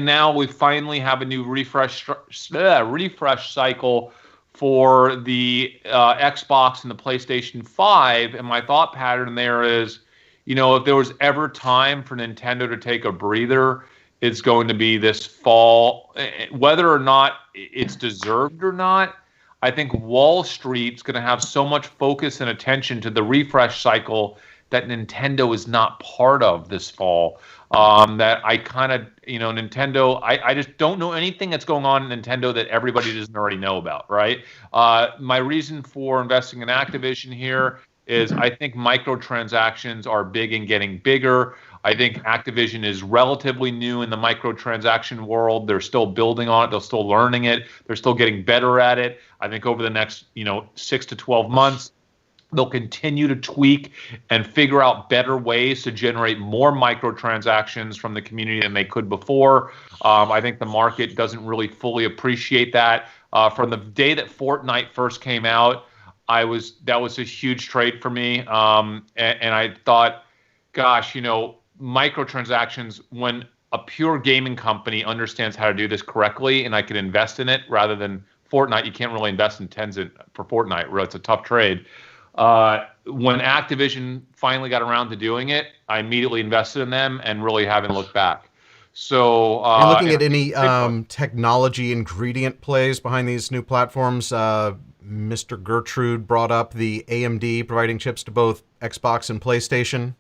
now we finally have a new refresh cycle for the Xbox and the PlayStation 5. And my thought pattern there is, if there was ever time for Nintendo to take a breather, is going to be this fall. Whether or not it's deserved or not, I think Wall Street's going to have so much focus and attention to the refresh cycle that Nintendo is not part of this fall. That I kind of, Nintendo, I just don't know anything that's going on in Nintendo that everybody doesn't already know about, right? My reason for investing in Activision here is I think microtransactions are big and getting bigger. I think Activision is relatively new in the microtransaction world. They're still building on it. They're still learning it. They're still getting better at it. I think over the next, 6 to 12 months, they'll continue to tweak and figure out better ways to generate more microtransactions from the community than they could before. I think the market doesn't really fully appreciate that. From the day that Fortnite first came out, that was a huge trade for me. And I thought, gosh, microtransactions, when a pure gaming company understands how to do this correctly and I could invest in it rather than Fortnite, you can't really invest in Tencent for Fortnite, where it's a tough trade. When Activision finally got around to doing it, I immediately invested in them and really haven't looked back. So you're looking at any technology ingredient plays behind these new platforms. Mr. Gertrude brought up the AMD providing chips to both Xbox and PlayStation.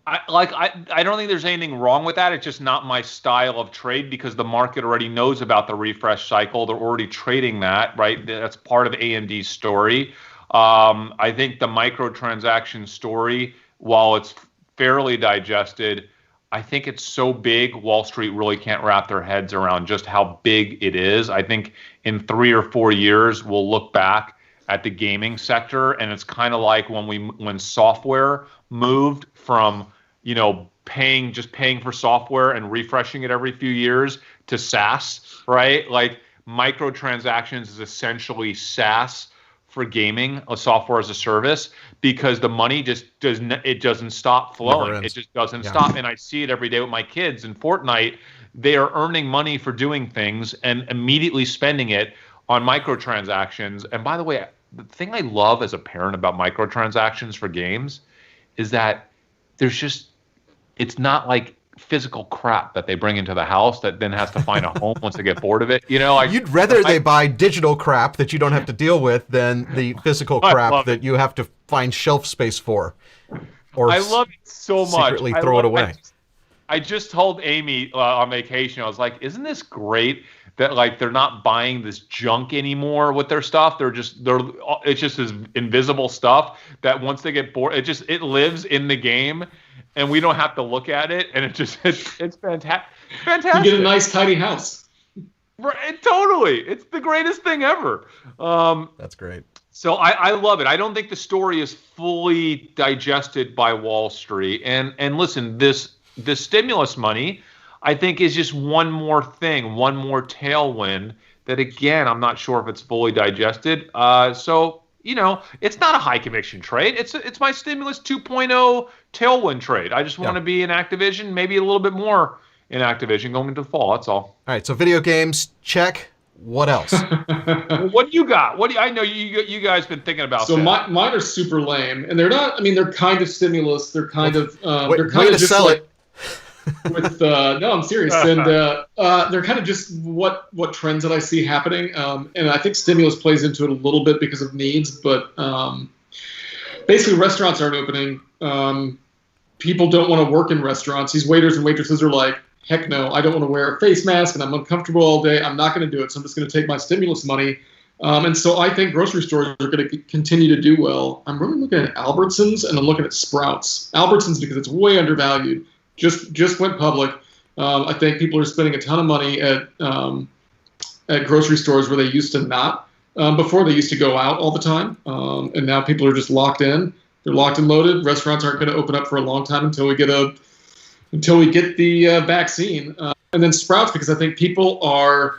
I don't think there's anything wrong with that. It's just not my style of trade because the market already knows about the refresh cycle. They're already trading that, right? That's part of AMD's story. I think the microtransaction story, while it's fairly digested, I think it's so big, Wall Street really can't wrap their heads around just how big it is. I think in 3 or 4 years, we'll look back at the gaming sector, and it's kind of like when software moved from, paying for software and refreshing it every few years to SaaS, right? Like microtransactions is essentially SaaS for gaming, a software as a service, because the money just doesn't stop flowing. It just doesn't stop. And I see it every day with my kids in Fortnite. They are earning money for doing things and immediately spending it on microtransactions. And by the way, the thing I love as a parent about microtransactions for games is that it's not like physical crap that they bring into the house that then has to find a home once they get bored of it. You'd rather they buy digital crap that you don't have to deal with than the physical crap that you have to find shelf space for. Or I love it so much. Secretly throw it away. I just told Amy on vacation, I was like, isn't this great that like they're not buying this junk anymore with their stuff? It's just this invisible stuff that once they get bored, it lives in the game. And we don't have to look at it, and it's fantastic. You get a nice, tidy house. Right, totally. It's the greatest thing ever. That's great. So I love it. I don't think the story is fully digested by Wall Street. And listen, this stimulus money, I think, is just one more thing, one more tailwind that, again, I'm not sure if it's fully digested. It's not a high conviction trade. It's my stimulus 2.0 tailwind trade. I just want to be in Activision, maybe a little bit more in Activision going into the fall. That's all. All right. So video games, check. What else? What do you got? I know you guys been thinking about. So that. mine are super lame, and they're not. I mean, they're kind of stimulus. They're kind of. They're kind of just sell like, it. No, I'm serious, and they're kind of just what trends that I see happening, and I think stimulus plays into it a little bit because of needs, but basically restaurants aren't opening. People don't want to work in restaurants. These waiters and waitresses are like, heck no, I don't want to wear a face mask, and I'm uncomfortable all day. I'm not going to do it, so I'm just going to take my stimulus money. And so I think grocery stores are going to continue to do well. I'm really looking at Albertsons, and I'm looking at Sprouts. Albertsons because it's way undervalued. Just went public. I think people are spending a ton of money at grocery stores where they used to not. Before they used to go out all the time, and now people are just locked in. They're locked and loaded. Restaurants aren't going to open up for a long time until we get the vaccine. And then Sprouts because I think people are.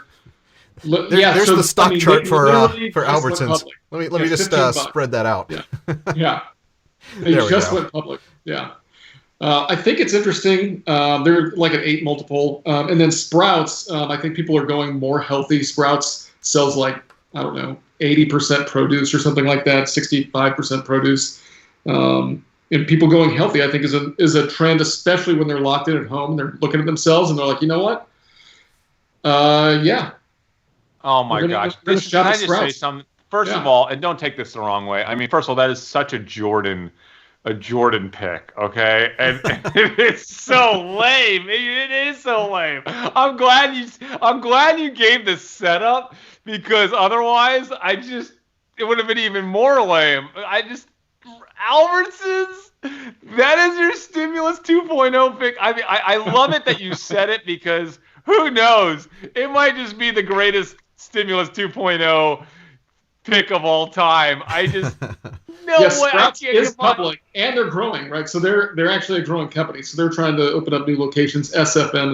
There's the stock chart for Albertsons. Let me just spread that out. Yeah. They just went public. Yeah. I think it's interesting. They're like an 8 multiple. And then Sprouts, I think people are going more healthy. Sprouts sells like, I don't know, 80% produce or something like that, 65% produce. and people going healthy, I think is a trend, especially when they're locked in at home and they're looking at themselves and they're like, you know what? Yeah. Oh my gosh! Can I just say something? First of all, and don't take this the wrong way. I mean, first of all, that is such a Jordan pick, okay? And it is so lame. It is so lame. I'm glad you gave this setup, because otherwise it would have been even more lame. Albertsons, that is your stimulus 2.0 pick. I mean, I love it that you said it, because who knows? It might just be the greatest stimulus 2.0 pick of all time. I just way. Sprouts is public, and they're growing, right? So they're actually a growing company. So they're trying to open up new locations. SFM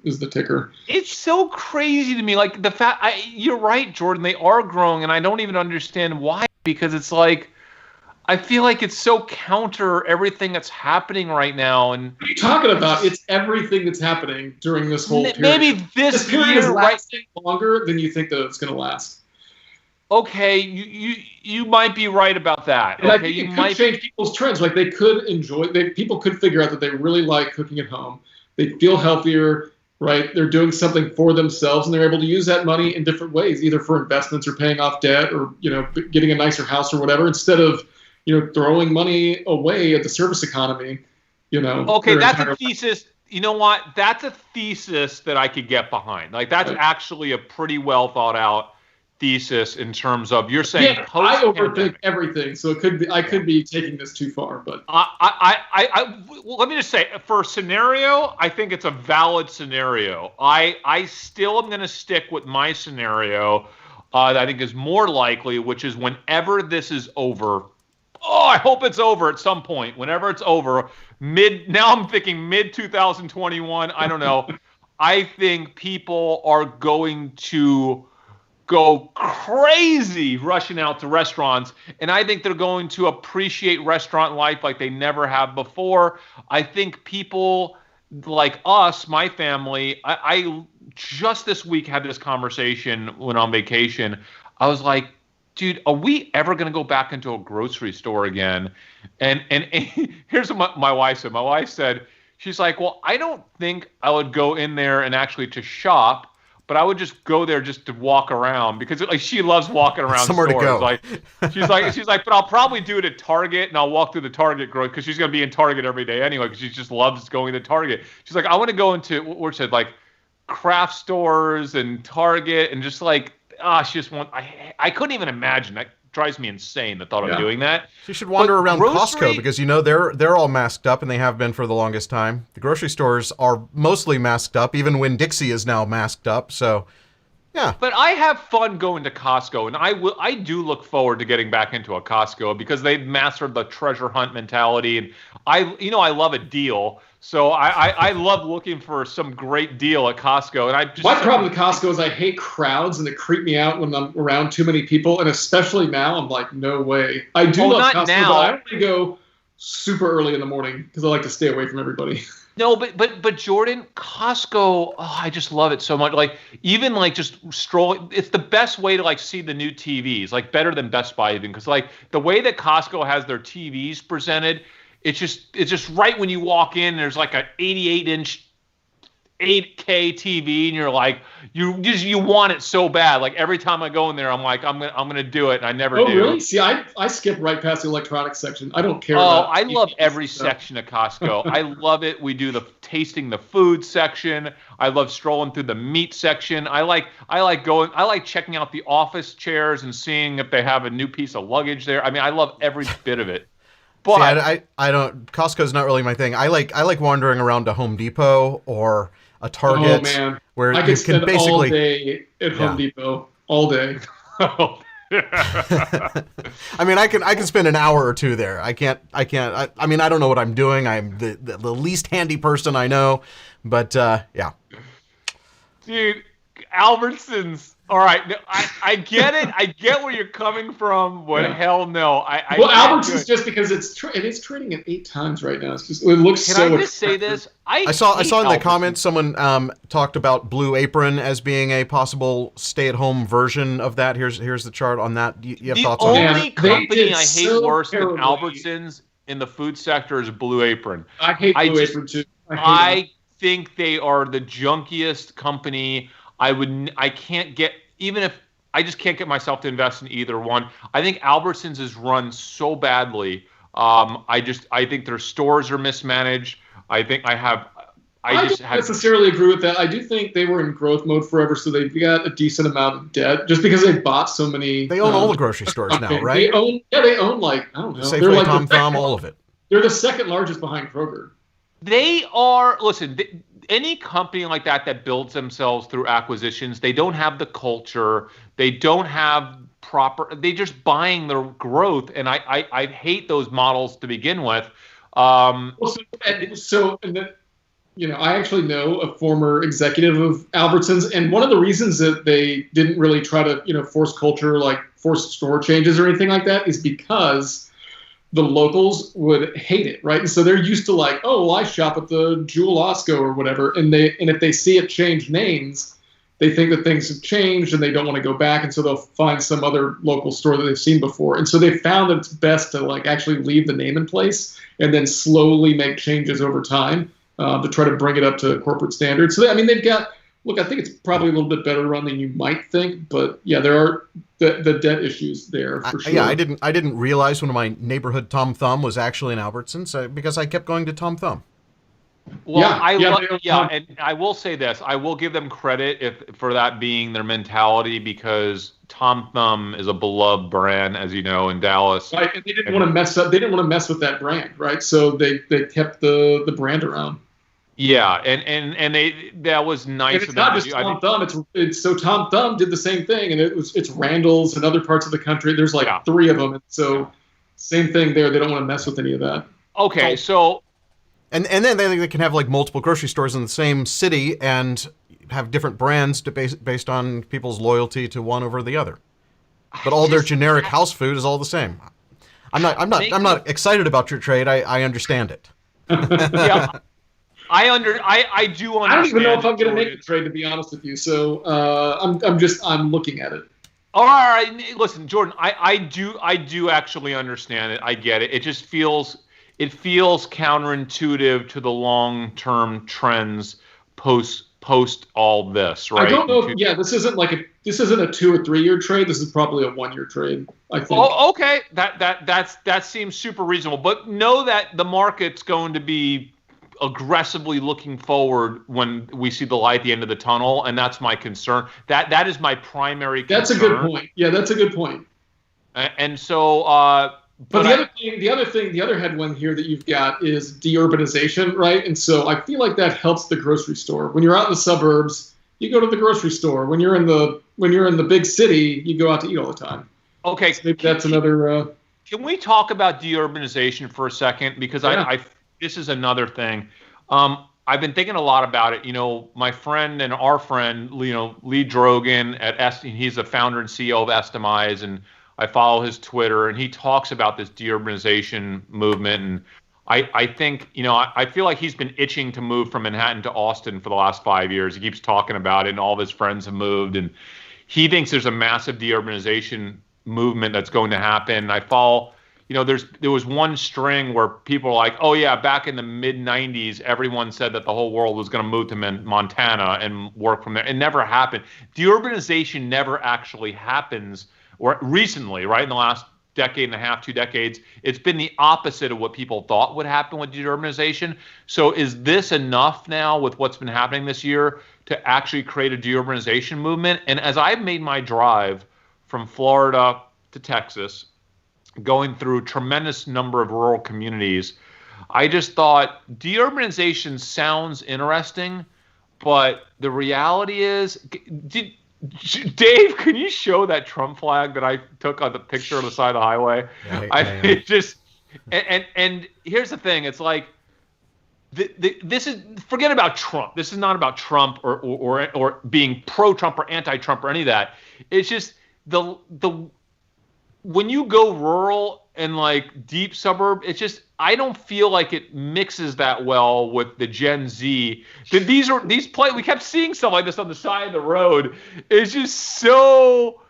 is the ticker. It's so crazy to me. Like the fact, you're right, Jordan. They are growing, and I don't even understand why. Because it's like, I feel like it's so counter everything that's happening right now. And what are you talking about? It's everything that's happening during this whole period. Maybe this period year, is lasting longer than you think that it's going to last. Okay, you might be right about that. And okay, it could change people's trends. Like they could people could figure out that they really like cooking at home. They feel healthier, right? They're doing something for themselves, and they're able to use that money in different ways, either for investments or paying off debt, or getting a nicer house or whatever, instead of throwing money away at the service economy. Okay, that's a thesis. You know what? That's a thesis that I could get behind. Like that's actually a pretty well thought out thesis in terms of you're saying I overthink everything, so I could be taking this too far, but let me just say, for a scenario, I think it's a valid scenario. I still am going to stick with my scenario that I think is more likely, which is whenever this is over. Oh, I hope it's over at some point. Whenever it's over, now I'm thinking mid 2021. I don't know. I think people are going to go crazy rushing out to restaurants, and I think they're going to appreciate restaurant life like they never have before. I think people like us, my family, I just this week had this conversation when on vacation. I was like, dude, are we ever going to go back into a grocery store again? And here's what my wife said. My wife said, she's like, well, I don't think I would go in there and actually to shop, but I would just go there just to walk around, because like she loves walking around somewhere stores. To go. Like she's like, but I'll probably do it at Target, and I'll walk through the Target growth, because she's gonna be in Target every day anyway, because she just loves going to Target. She's like, I want to go into what she said, like craft stores and Target, and just like she just want. I couldn't even imagine. That drives me insane, the thought of doing that. You should wander around Costco, because they're all masked up, and they have been for the longest time. The grocery stores are mostly masked up, even when Dixie is now masked up. So, yeah. But I have fun going to Costco, and I do look forward to getting back into a Costco, because they've mastered the treasure hunt mentality, and I love a deal. So I love looking for some great deal at Costco. And my problem with Costco is I hate crowds, and they creep me out when I'm around too many people. And especially now, I'm like, no way. I do love Costco, but I only go super early in the morning because I like to stay away from everybody. No, but Jordan, Costco, I just love it so much. Like even like just strolling, it's the best way to like see the new TVs, like better than Best Buy even, because like the way that Costco has their TVs presented. It's just right when you walk in, there's like an 88-inch 8K TV, and you're like, you want it so bad. Like every time I go in there, I'm like, I'm gonna do it, and I never do. Oh, really? See, I skip right past the electronics section. I don't care. I love every section of Costco. I love it. We do the tasting the food section. I love strolling through the meat section. I like checking out the office chairs and seeing if they have a new piece of luggage there. I mean, I love every bit of it. But see, I don't. Costco's not really my thing. I like wandering around to Home Depot or a Target. Oh man, where I you could spend basically all day at Home Depot all day. I mean, I can spend an hour or two there. I mean, I don't know what I'm doing. I'm the least handy person I know, but yeah. Dude, Albertsons. All right, I get it. I get where you're coming from, but hell no. Albertsons just because it is trading at 8 times right now. It looks so. Can I just say this? I saw in the comments someone talked about Blue Apron as being a possible stay-at-home version of that. Here's the chart on that. You have thoughts on that? The only company I hate worse than Albertsons in the food sector is Blue Apron. I hate Blue Apron too. I think they are the junkiest company. I can't get, even if I just can't get myself to invest in either one. I think Albertsons is run so badly. I think their stores are mismanaged. I don't necessarily agree with that. I do think they were in growth mode forever, so they've got a decent amount of debt just because they bought so many. They own all the grocery stores now, right? They own like, I don't know. Safeway, they're like Tom Thumb, all of it. They're the second largest behind Kroger. They are, listen, any company like that builds themselves through acquisitions, they don't have the culture, they don't have they just buying their growth, and I hate those models to begin with. I actually know a former executive of Albertsons, and one of the reasons that they didn't really try to, force culture, like force store changes or anything like that, is because the locals would hate it, right? And so they're used to like, oh, well, I shop at the Jewel Osco or whatever, and if they see it change names, they think that things have changed and they don't want to go back, and so they'll find some other local store that they've seen before. And so they found that it's best to like actually leave the name in place and then slowly make changes over time to try to bring it up to corporate standards. So they've got. Look, I think it's probably a little bit better run than you might think, but yeah, there are the debt issues there for sure. Yeah, I didn't realize one of my neighborhood Tom Thumb was actually an Albertsons because I kept going to Tom Thumb. Well, and I will say this: I will give them credit for that being their mentality, because Tom Thumb is a beloved brand, as you know, in Dallas. Right, and they didn't want to mess up. They didn't want to mess with that brand, right? So they kept the brand around. Yeah, and that was nice. And it's not just Tom Thumb. It's so Tom Thumb did the same thing, and it's Randall's and other parts of the country. There's like 3 of them, and so same thing there. They don't want to mess with any of that. Okay, so and then they can have like multiple grocery stores in the same city and have different brands based on people's loyalty to one over the other. But all their generic house food is all the same. I'm not excited about your trade. I understand it. Yeah. I do understand. I don't even know if I'm going to make the trade, to be honest with you. So I'm looking at it. All right, listen, Jordan. I do actually understand it. I get it. It just feels counterintuitive to the long-term trends post all this, right? I don't know. This isn't a 2 or 3 year trade. This is probably a 1 year trade, I think. Oh, okay. That seems super reasonable. But know that the market's going to be aggressively looking forward when we see the light at the end of the tunnel, and that's my concern. That is my primary concern. That's a good point. Yeah, that's a good point. And so, but the other headwind here that you've got is deurbanization, right? And so I feel like that helps the grocery store. When you're out in the suburbs, you go to the grocery store. When you're in the big city, you go out to eat all the time. Okay, so maybe that's another. Can we talk about deurbanization for a second? Because this is another thing. I've been thinking a lot about it. My friend and our friend, Lee Drogan he's the founder and CEO of Estimize, and I follow his Twitter, and he talks about this deurbanization movement. And I think, I feel like he's been itching to move from Manhattan to Austin for the last 5 years. He keeps talking about it, and all of his friends have moved, and he thinks there's a massive deurbanization movement that's going to happen. I follow. There was one string where people were like, oh, yeah, back in the mid-'90s, everyone said that the whole world was going to move to Montana and work from there. It never happened. Deurbanization never actually happens, or recently, right, in the last decade and a half, 2 decades, it's been the opposite of what people thought would happen with deurbanization. So is this enough now with what's been happening this year to actually create a deurbanization movement? And as I've made my drive from Florida to Texas, going through a tremendous number of rural communities, I just thought deurbanization sounds interesting, but the reality is, Dave, can you show that Trump flag that I took on the picture on the side of the highway? It just, and here's the thing, it's like, this is, forget about Trump. This is not about Trump or being pro-Trump or anti-Trump or any of that. It's just when you go rural and like deep suburb, it's just, I don't feel like it mixes that well with the Gen Z. We kept seeing stuff like this on the side of the road. It's just so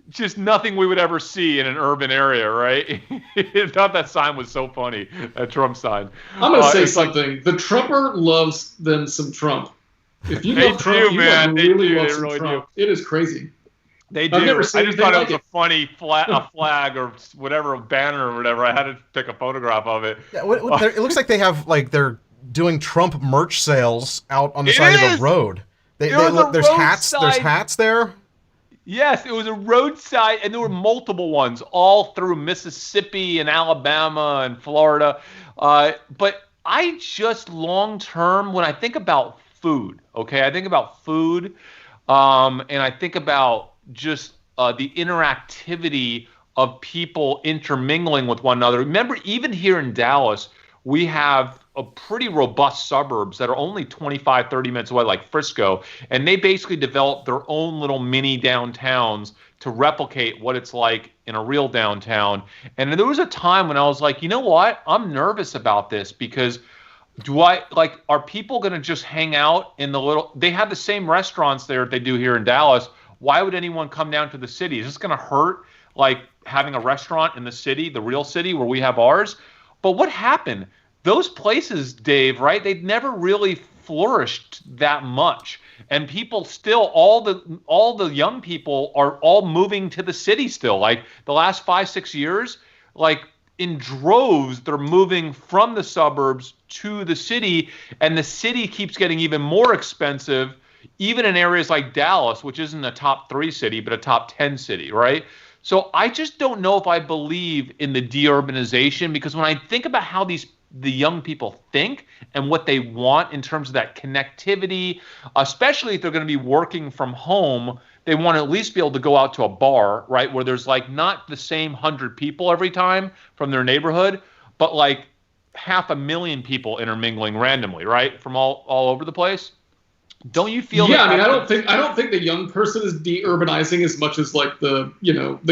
just nothing we would ever see in an urban area, right? I thought that sign was so funny, that Trump sign. I'm going to say something. The Trumper loves them some Trump. If you love Trump, you really love some Trump. It is crazy. They do. I've never seen I just thought it was like a funny flag or whatever, a banner or whatever. I had to take a photograph of it. Yeah, it looks like they have they're doing Trump merch sales out on the side of the road. There's hats. There's hats there. Yes, it was a roadside, and there were multiple ones all through Mississippi and Alabama and Florida. But I just long term, when I think about food, okay, I think about food, and I think about just the interactivity of people intermingling with one another. Remember, even here in Dallas, we have a pretty robust suburbs that are only 25, 30 minutes away, like Frisco, and they basically developed their own little mini downtowns to replicate what it's like in a real downtown. And there was a time when I was like, you know what? I'm nervous about this because are people going to just hang out in they have the same restaurants there that they do here in Dallas. Why would anyone come down to the city? Is this going to hurt like having a restaurant in the city, the real city where we have ours? But what happened? Those places, Dave, right? They'd never really flourished that much. And people still, all the young people are all moving to the city still. Like the last 5-6 years, like in droves, they're moving from the suburbs to the city. And the city keeps getting even more expensive, even in areas like Dallas, which isn't a top 3 city, but a top 10 city, right? So I just don't know if I believe in the deurbanization, because when I think about how the young people think and what they want in terms of that connectivity, especially if they're going to be working from home, they want to at least be able to go out to a bar, right, where there's like not the same 100 people every time from their neighborhood, but like 500,000 people intermingling randomly, right, from all over the place. Don't you feel? Yeah, I mean, I don't think the young person is deurbanizing as much as like the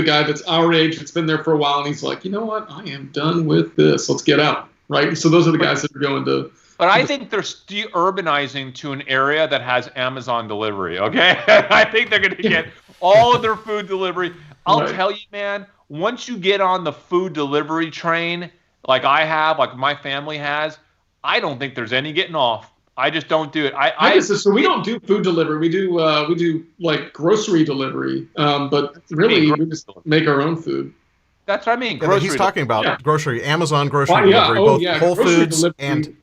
guy that's our age that's been there for a while and he's like, you know what, I am done with this. Let's get out, right? So those are the guys that are going to. But I think they're deurbanizing to an area that has Amazon delivery. Okay, I think they're going to get all of their food delivery. I'll tell you, man. Once you get on the food delivery train, like I have, like my family has, I don't think there's any getting off. I just don't do it. So we don't do food delivery. We do like grocery delivery. But really, we just make our own food. That's what I mean. Yeah, he's talking about grocery, Amazon grocery delivery, both Whole Foods delivery. And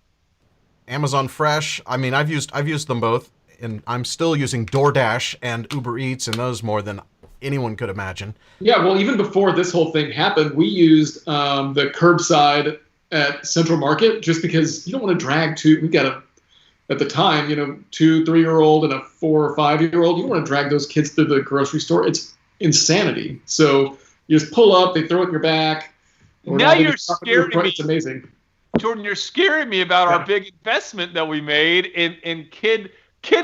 Amazon Fresh. I mean, I've used them both, and I'm still using DoorDash and Uber Eats and those more than anyone could imagine. Yeah, well, even before this whole thing happened, we used the curbside at Central Market just because you don't want to drag we got a. At the time, 2, 3-year-old and a 4 or 5-year-old, you don't want to drag those kids to the grocery store. It's insanity. So you just pull up, they throw it in your back. Now you're scaring me. It's amazing. Jordan, you're scaring me about our big investment that we made in kid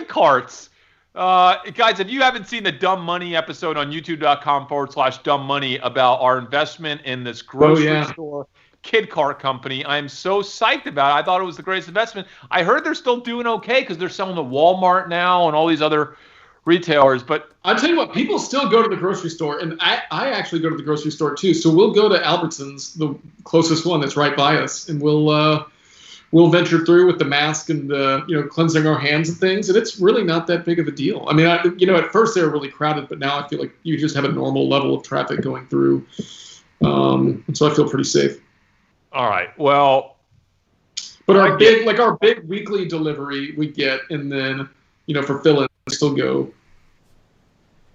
carts. Guys, if you haven't seen the Dumb Money episode on youtube.com/Dumb Money about our investment in this grocery store kid cart company, I'm so psyched about it. I thought it was the greatest investment. I heard they're still doing okay because they're selling to Walmart now and all these other retailers. But I'll tell you what, people still go to the grocery store, and I actually go to the grocery store too. So we'll go to Albertsons, the closest one that's right by us, and we'll venture through with the mask and cleansing our hands and things, and it's really not that big of a deal. I mean, at first they were really crowded, but now I feel like you just have a normal level of traffic going through, and so I feel pretty safe. All right. Well, but our big weekly delivery we get, and then for fill-in we still go.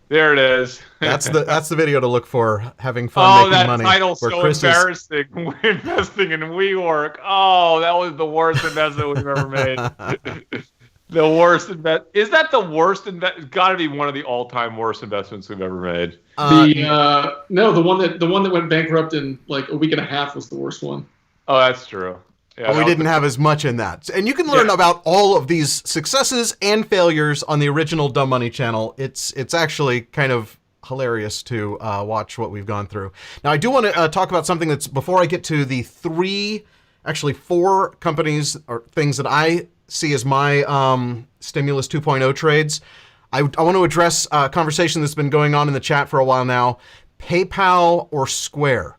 There it is. That's the video to look for. Having fun making money. Oh, that title's so embarrassing. We're investing in WeWork. Oh, that was the worst investment we've ever made. The worst investment. Is that the worst investment? It's got to be one of the all-time worst investments we've ever made. No, the one that went bankrupt in like a week and a half was the worst one. Oh, that's true. Yeah, but we didn't have as much in that. And you can learn about all of these successes and failures on the original Dumb Money channel. It's actually kind of hilarious to watch what we've gone through. Now, I do want to talk about something that's, before I get to the 4 companies or things that I see as my Stimulus 2.0 trades. I want to address a conversation that's been going on in the chat for a while now. PayPal or Square?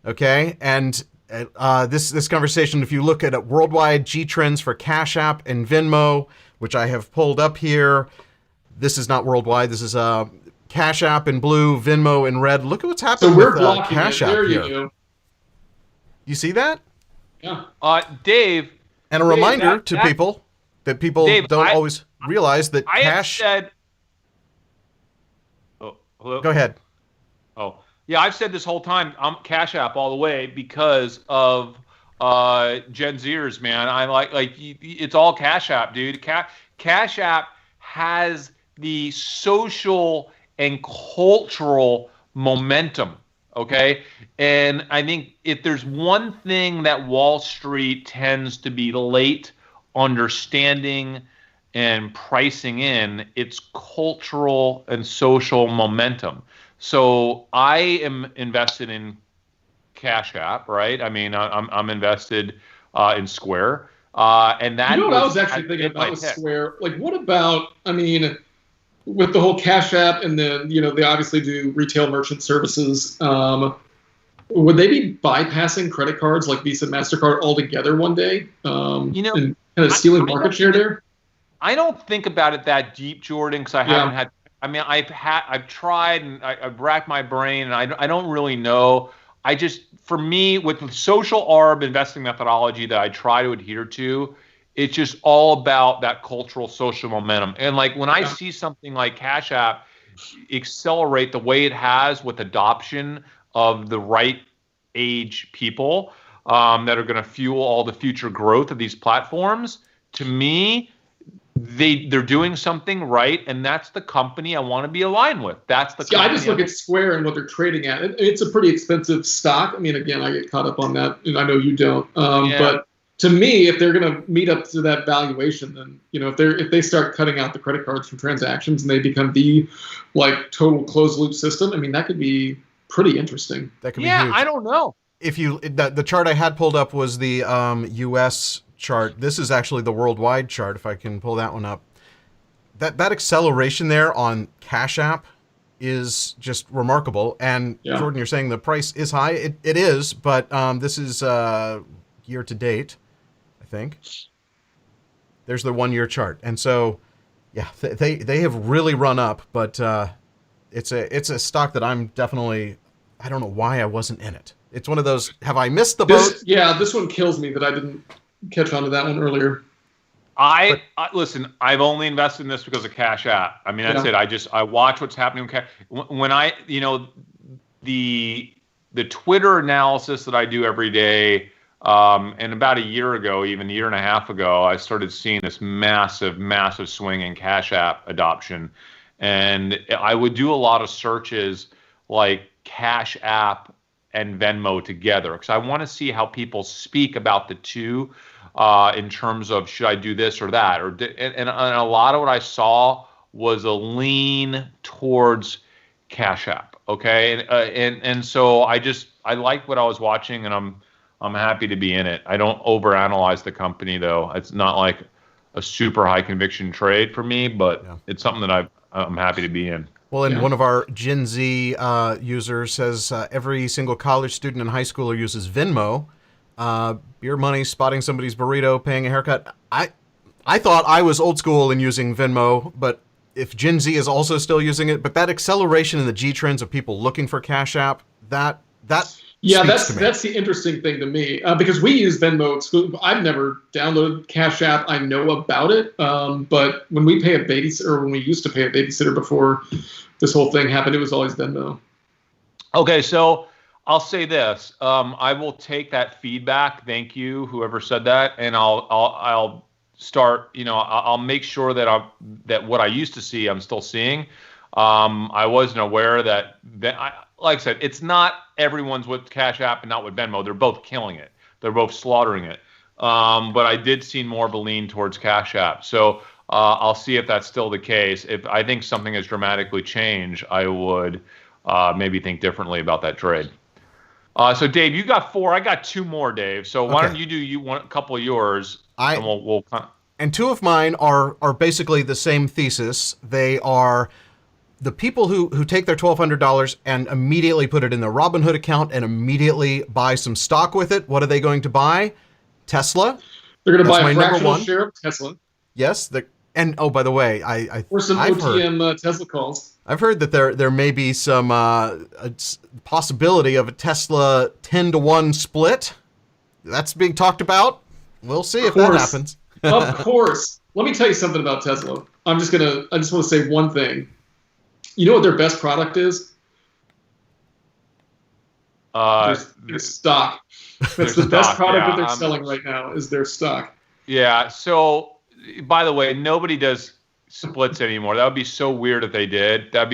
Okay, and this conversation, if you look at worldwide G trends for Cash App and Venmo, which I have pulled up here, this is not worldwide. This is Cash App in blue, Venmo in red. Look at what's happening So we're with blocking Cash it. App There here. you go. You see that? Yeah. Dave. And a reminder to people that people Dave, don't always realize that I cash. have said. Oh, hello. Go ahead. Oh, yeah. I've said this whole time. I'm Cash App all the way because of Gen Zers, man. I'm like it's all Cash App, dude. Cash App has the social and cultural momentum. Okay. And I think if there's one thing that Wall Street tends to be late understanding and pricing in, it's cultural and social momentum. So I am invested in Cash App, right? I mean, I'm invested in Square. And that what I was actually thinking about was Square. Like, what about, I mean, with the whole Cash App and then, they obviously do retail merchant services. Would they be bypassing credit cards like Visa and MasterCard altogether one day? And kind of stealing market share there? I don't think about it that deep, Jordan, because I haven't had. I mean, I've tried and I've racked my brain, and I don't really know. For me, with the social ARB investing methodology that I try to adhere to, it's just all about that cultural social momentum. And like when I see something like Cash App accelerate the way it has with adoption of the right age people that are going to fuel all the future growth of these platforms, to me, they're doing something right, and that's the company I want to be aligned with. That's the company. I just look at Square and what they're trading at. It's a pretty expensive stock. I mean, again, I get caught up on that, and I know you don't. But to me, if they're going to meet up to that valuation, then if they start cutting out the credit cards from transactions and they become the total closed loop system, I mean, that could be pretty interesting. That could be huge. I don't know. If the chart I had pulled up was the U.S. chart. This is actually the worldwide chart. If I can pull that one up, that acceleration there on Cash App is just remarkable. And Jordan, you're saying the price is high. It is, but this is year to date, I think. There's the 1 year chart, and so they have really run up. But it's a stock that I'm definitely. I don't know why I wasn't in it. It's one of those. Have I missed the boat? This one kills me that I didn't catch on to that one earlier. Listen, I've only invested in this because of Cash App. I mean, that's it. I watch what's happening with Cash. When the Twitter analysis that I do every day, and about a year ago, even a year and a half ago, I started seeing this massive, massive swing in Cash App adoption. And I would do a lot of searches like Cash App and Venmo together, because I want to see how people speak about the two in terms of should I do this or that, and a lot of what I saw was a lean towards Cash App. Okay, and so I like what I was watching, and I'm happy to be in it. I don't overanalyze the company though. It's not like a super high conviction trade for me, but it's something that I'm happy to be in. Well, and one of our Gen Z users says every single college student and high schooler uses Venmo. Beer money, spotting somebody's burrito, paying a haircut. I thought I was old school in using Venmo, but if Gen Z is also still using it, but that acceleration in the G trends of people looking for Cash App, that's the interesting thing to me, because we use Venmo exclusively. I've never downloaded Cash App. I know about it, but when we pay a babysitter, or when we used to pay a babysitter before this whole thing happened, it was always Venmo. Okay, so I'll say this: I will take that feedback. Thank you, whoever said that, and I'll start. I'll make sure that that what I used to see, I'm still seeing. I wasn't aware that. Like I said, it's not everyone's with Cash App and not with Venmo. They're both killing it. They're both slaughtering it. But I did see more of a lean towards Cash App. So I'll see if that's still the case. If I think something has dramatically changed, I would maybe think differently about that trade. So Dave, you got 4. I got 2 more, Dave. So why don't you do a couple of yours? And we'll And two of mine are basically the same thesis. They are the people who take their $1,200 and immediately put it in their Robinhood account and immediately buy some stock with it. What are they going to buy? Tesla. They're going to That's buy my a number fractional one. share of Tesla. Yes. And oh, by the way, Or some OTM Tesla calls. I've heard that there may be some possibility of a Tesla 10-to-1 split. That's being talked about. We'll see if that happens. Of course. Let me tell you something about Tesla. I just want to say one thing. You know what their best product is? Their stock. That's the best product that they're selling right now is their stock. Yeah. So, by the way, nobody does splits anymore. That would be so weird if they did. That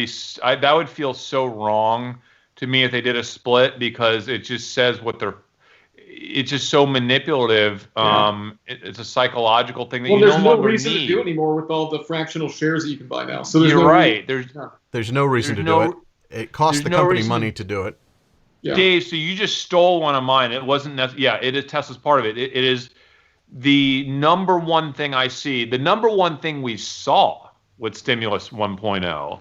would feel so wrong to me if they did a split, because it just says it's just so manipulative. Yeah. It's a psychological thing that there's no reason to do anymore with all the fractional shares that you can buy now. So you're right. There's no reason to do it. It costs the company money to do it. Yeah. Dave, so you just stole one of mine. It wasn't it is Tesla's part of it. It is the number one thing I see. The number one thing we saw with Stimulus 1.0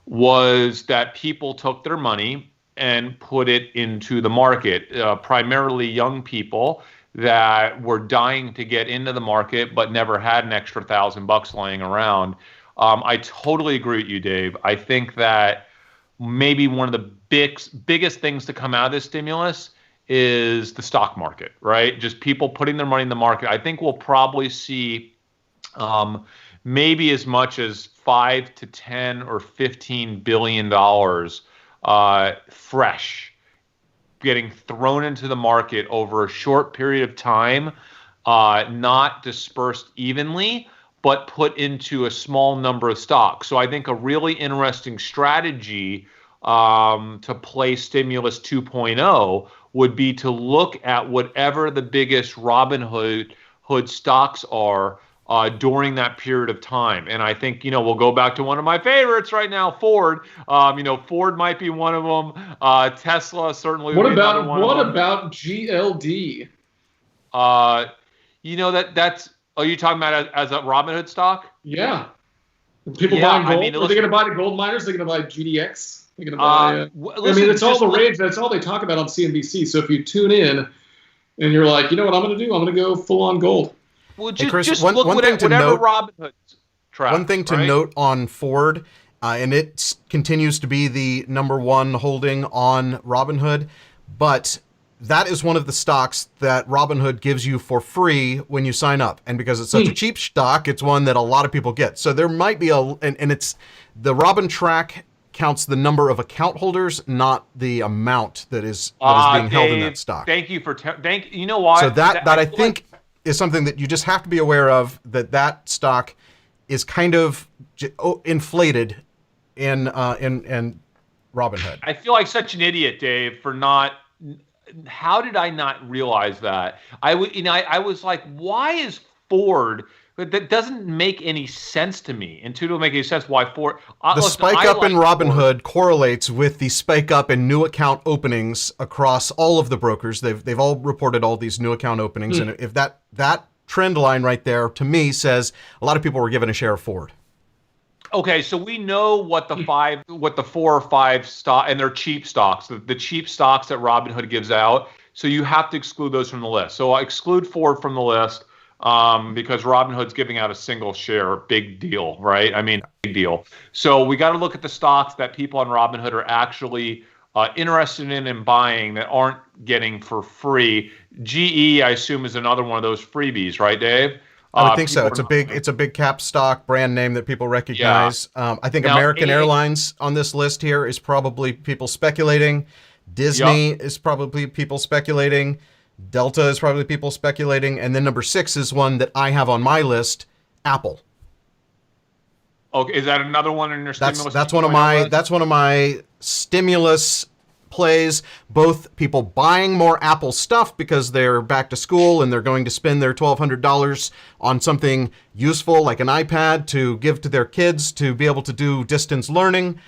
was that people took their money and put it into the market, primarily young people that were dying to get into the market but never had an extra $1,000 laying around. I totally agree with you, Dave. I think that maybe one of the biggest things to come out of this stimulus is the stock market, right? Just people putting their money in the market. I think we'll probably see maybe as much as $5 to $10 or $15 billion fresh getting thrown into the market over a short period of time, not dispersed evenly, but put into a small number of stocks. So I think a really interesting strategy to play Stimulus 2.0 would be to look at whatever the biggest Robinhood stocks are during that period of time. And I think, we'll go back to one of my favorites right now, Ford. Ford might be one of them. Tesla certainly would be another one. What about GLD? That's... Are you talking about as a Robinhood stock? Yeah. People buying gold. Are they going to buy the gold miners? They're going to buy GDX. They're going to buy. It's all the rage. That's all they talk about on CNBC. So if you tune in and you're like, you know what I'm going to do? I'm going to go full on gold. Well, just look whatever Robinhood's track. One thing to note on Ford, and it continues to be the number one holding on Robinhood, but that is one of the stocks that Robinhood gives you for free when you sign up. And because it's such a cheap stock, it's one that a lot of people get. So there might be and it's the Robin track counts the number of account holders, not the amount that is being held in that stock. Thank you for, you know why? So that I think is something that you just have to be aware of, that stock is kind of inflated in Robinhood. I feel like such an idiot, Dave, for not. How did I not realize that? I was like, why is Ford? But that doesn't make any sense to me. And two, don't make any sense why Ford. The spike up in Robinhood correlates with the spike up in new account openings across all of the brokers. They've all reported all these new account openings, and if that trend line right there to me says a lot of people were given a share of Ford. Okay, so we know what the 4 or 5 stock, and they're cheap stocks, the cheap stocks that Robinhood gives out. So you have to exclude those from the list. So I exclude Ford from the list because Robinhood's giving out a single share. Big deal, right? I mean, big deal. So we got to look at the stocks that people on Robinhood are actually interested in and buying that aren't getting for free. GE, I assume, is another one of those freebies, right, Dave? I would think so. It's a big cap stock, brand name that people recognize. Yeah. I think now, American Airlines on this list here is probably people speculating. Disney is probably people speculating. Delta is probably people speculating. And then number 6 is one that I have on my list, Apple. Okay, is that another one in your stimulus? That's one of my stimulus plays. Both people buying more Apple stuff because they're back to school and they're going to spend their $1,200 on something useful like an iPad to give to their kids to be able to do distance learning.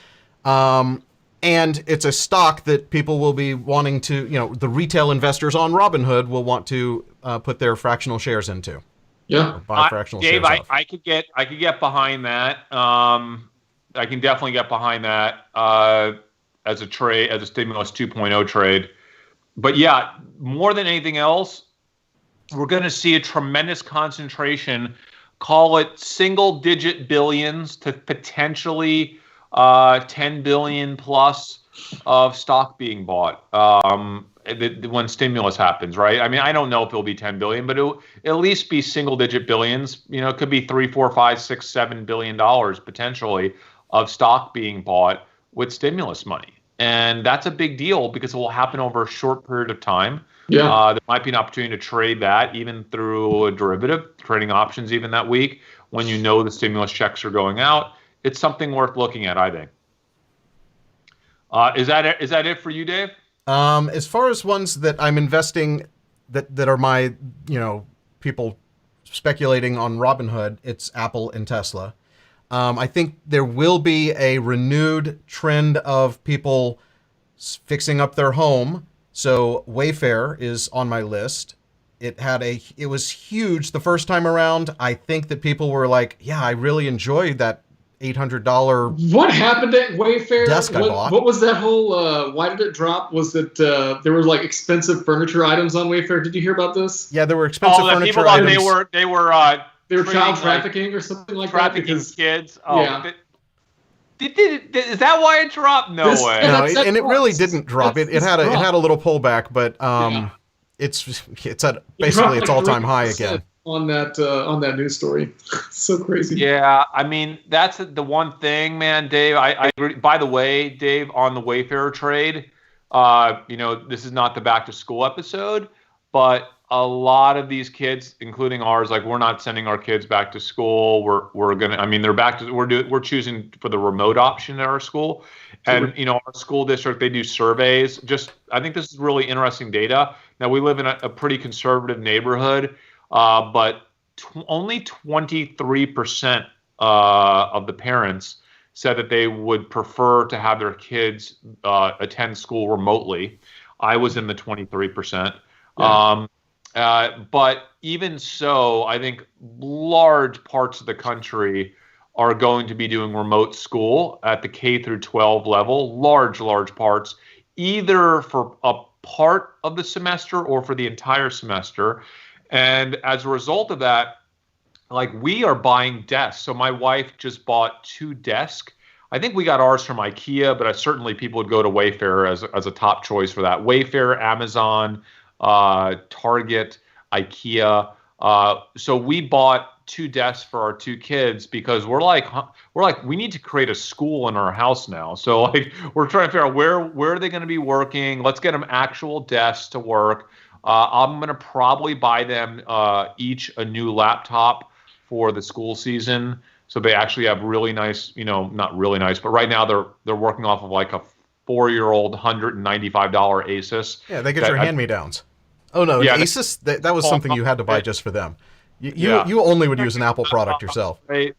And it's a stock that people will be wanting to, the retail investors on Robinhood will want to put their fractional shares into. Yeah. or buy fractional Dave, shares of. I could get behind that. I can definitely get behind that as a trade, as a stimulus 2.0 trade. But yeah, more than anything else, we're going to see a tremendous concentration, call it single digit billions to potentially 10 billion plus of stock being bought when stimulus happens, right? I mean, I don't know if it'll be 10 billion, but it'll at least be single digit billions. You know, it could be 3, 4, 5, 6, $7 billion potentially of stock being bought with stimulus money. And that's a big deal because it will happen over a short period of time. Yeah. There might be an opportunity to trade that even through a derivative, trading options even that week when you know the stimulus checks are going out. It's something worth looking at, I think. Is that it? Is that it for you, Dave? As far as ones that I'm investing that are my, people speculating on Robinhood, it's Apple and Tesla. I think there will be a renewed trend of people fixing up their home. So Wayfair is on my list. It was huge the first time around. I think that people were like, yeah, I really enjoyed that $800 What happened at Wayfair? desk I bought. What was that whole? Why did it drop? Was it there were like expensive furniture items on Wayfair? Did you hear about this? Yeah, there were expensive furniture people items. They were child trafficking or something like that. Trafficking kids. Oh, yeah. Is that why it dropped? No way. No, and it really didn't drop. It had a little pullback, but it's at basically its all-time high again. On that news story. So crazy. Yeah, I mean, that's the one thing, man, Dave. I agree. By the way, Dave, on the Wayfair trade, this is not the back to school episode, but a lot of these kids, including ours, like we're not sending our kids back to school. We're choosing for the remote option at our school. And our school district, they do surveys. I think this is really interesting data. Now we live in a pretty conservative neighborhood. But only 23% of the parents said that they would prefer to have their kids attend school remotely. I was in the 23%. Yeah. But even so, I think large parts of the country are going to be doing remote school at the K through 12 level, large parts, either for a part of the semester or for the entire semester. And as a result of that, like we are buying desks. So my wife just bought 2 desks. I think we got ours from IKEA, but certainly people would go to Wayfair as a top choice for that. Wayfair, Amazon, Target, IKEA. So we bought 2 desks for our 2 kids because we're like we need to create a school in our house now. So like we're trying to figure out where are they going to be working. Let's get them actual desks to work. I'm going to probably buy them each a new laptop for the school season. So they actually have really nice, not really nice, but right now they're working off of like a 4-year-old $195 Asus. Yeah, they get your hand-me-downs. Oh, no, yeah, Asus? That was something you had to buy just for them. You only would use an Apple product yourself. Right.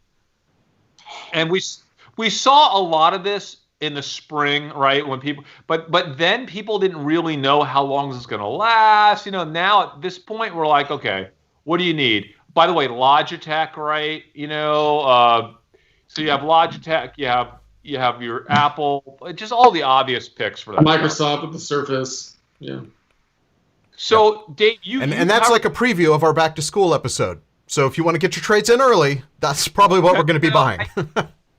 And we saw a lot of this in the spring, right? When people, but then people didn't really know how long this is going to last. Now at this point, we're like, okay, what do you need? By the way, Logitech, right? So you have Logitech, you have your Apple, just all the obvious picks for that. Microsoft with the Surface, yeah. So Dave, and that's like a preview of our back to school episode. So if you want to get your trades in early, that's probably what we're going to be buying.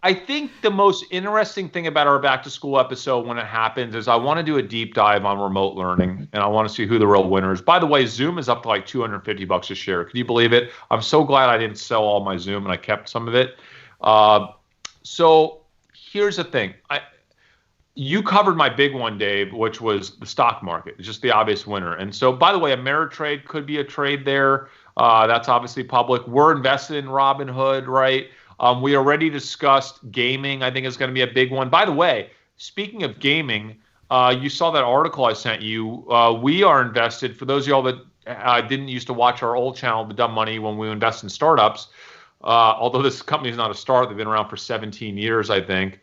I think the most interesting thing about our back to school episode when it happens is I want to do a deep dive on remote learning and I want to see who the real winners. By the way, Zoom is up to like $250 a share. Can you believe it? I'm so glad I didn't sell all my Zoom and I kept some of it. So here's the thing. You covered my big one, Dave, which was the stock market. It's just the obvious winner. And so, by the way, Ameritrade could be a trade there. That's obviously public. We're invested in Robinhood, right? We already discussed gaming. I think is going to be a big one. By the way, speaking of gaming, you saw that article I sent you. We are invested, for those of y'all that didn't used to watch our old channel, The Dumb Money, when we invest in startups, although this company is not a startup, they've been around for 17 years, I think.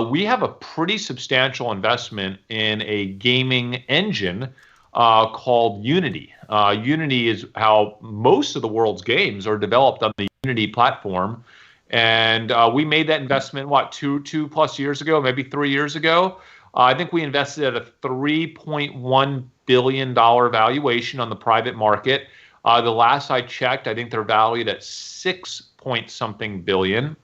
We have a pretty substantial investment in a gaming engine called Unity. Unity is how most of the world's games are developed on the Unity platform. And we made that investment, two plus years ago, maybe 3 years ago. I think we invested at a $3.1 billion valuation on the private market. The last I checked, I think they're valued at 6 point something billion.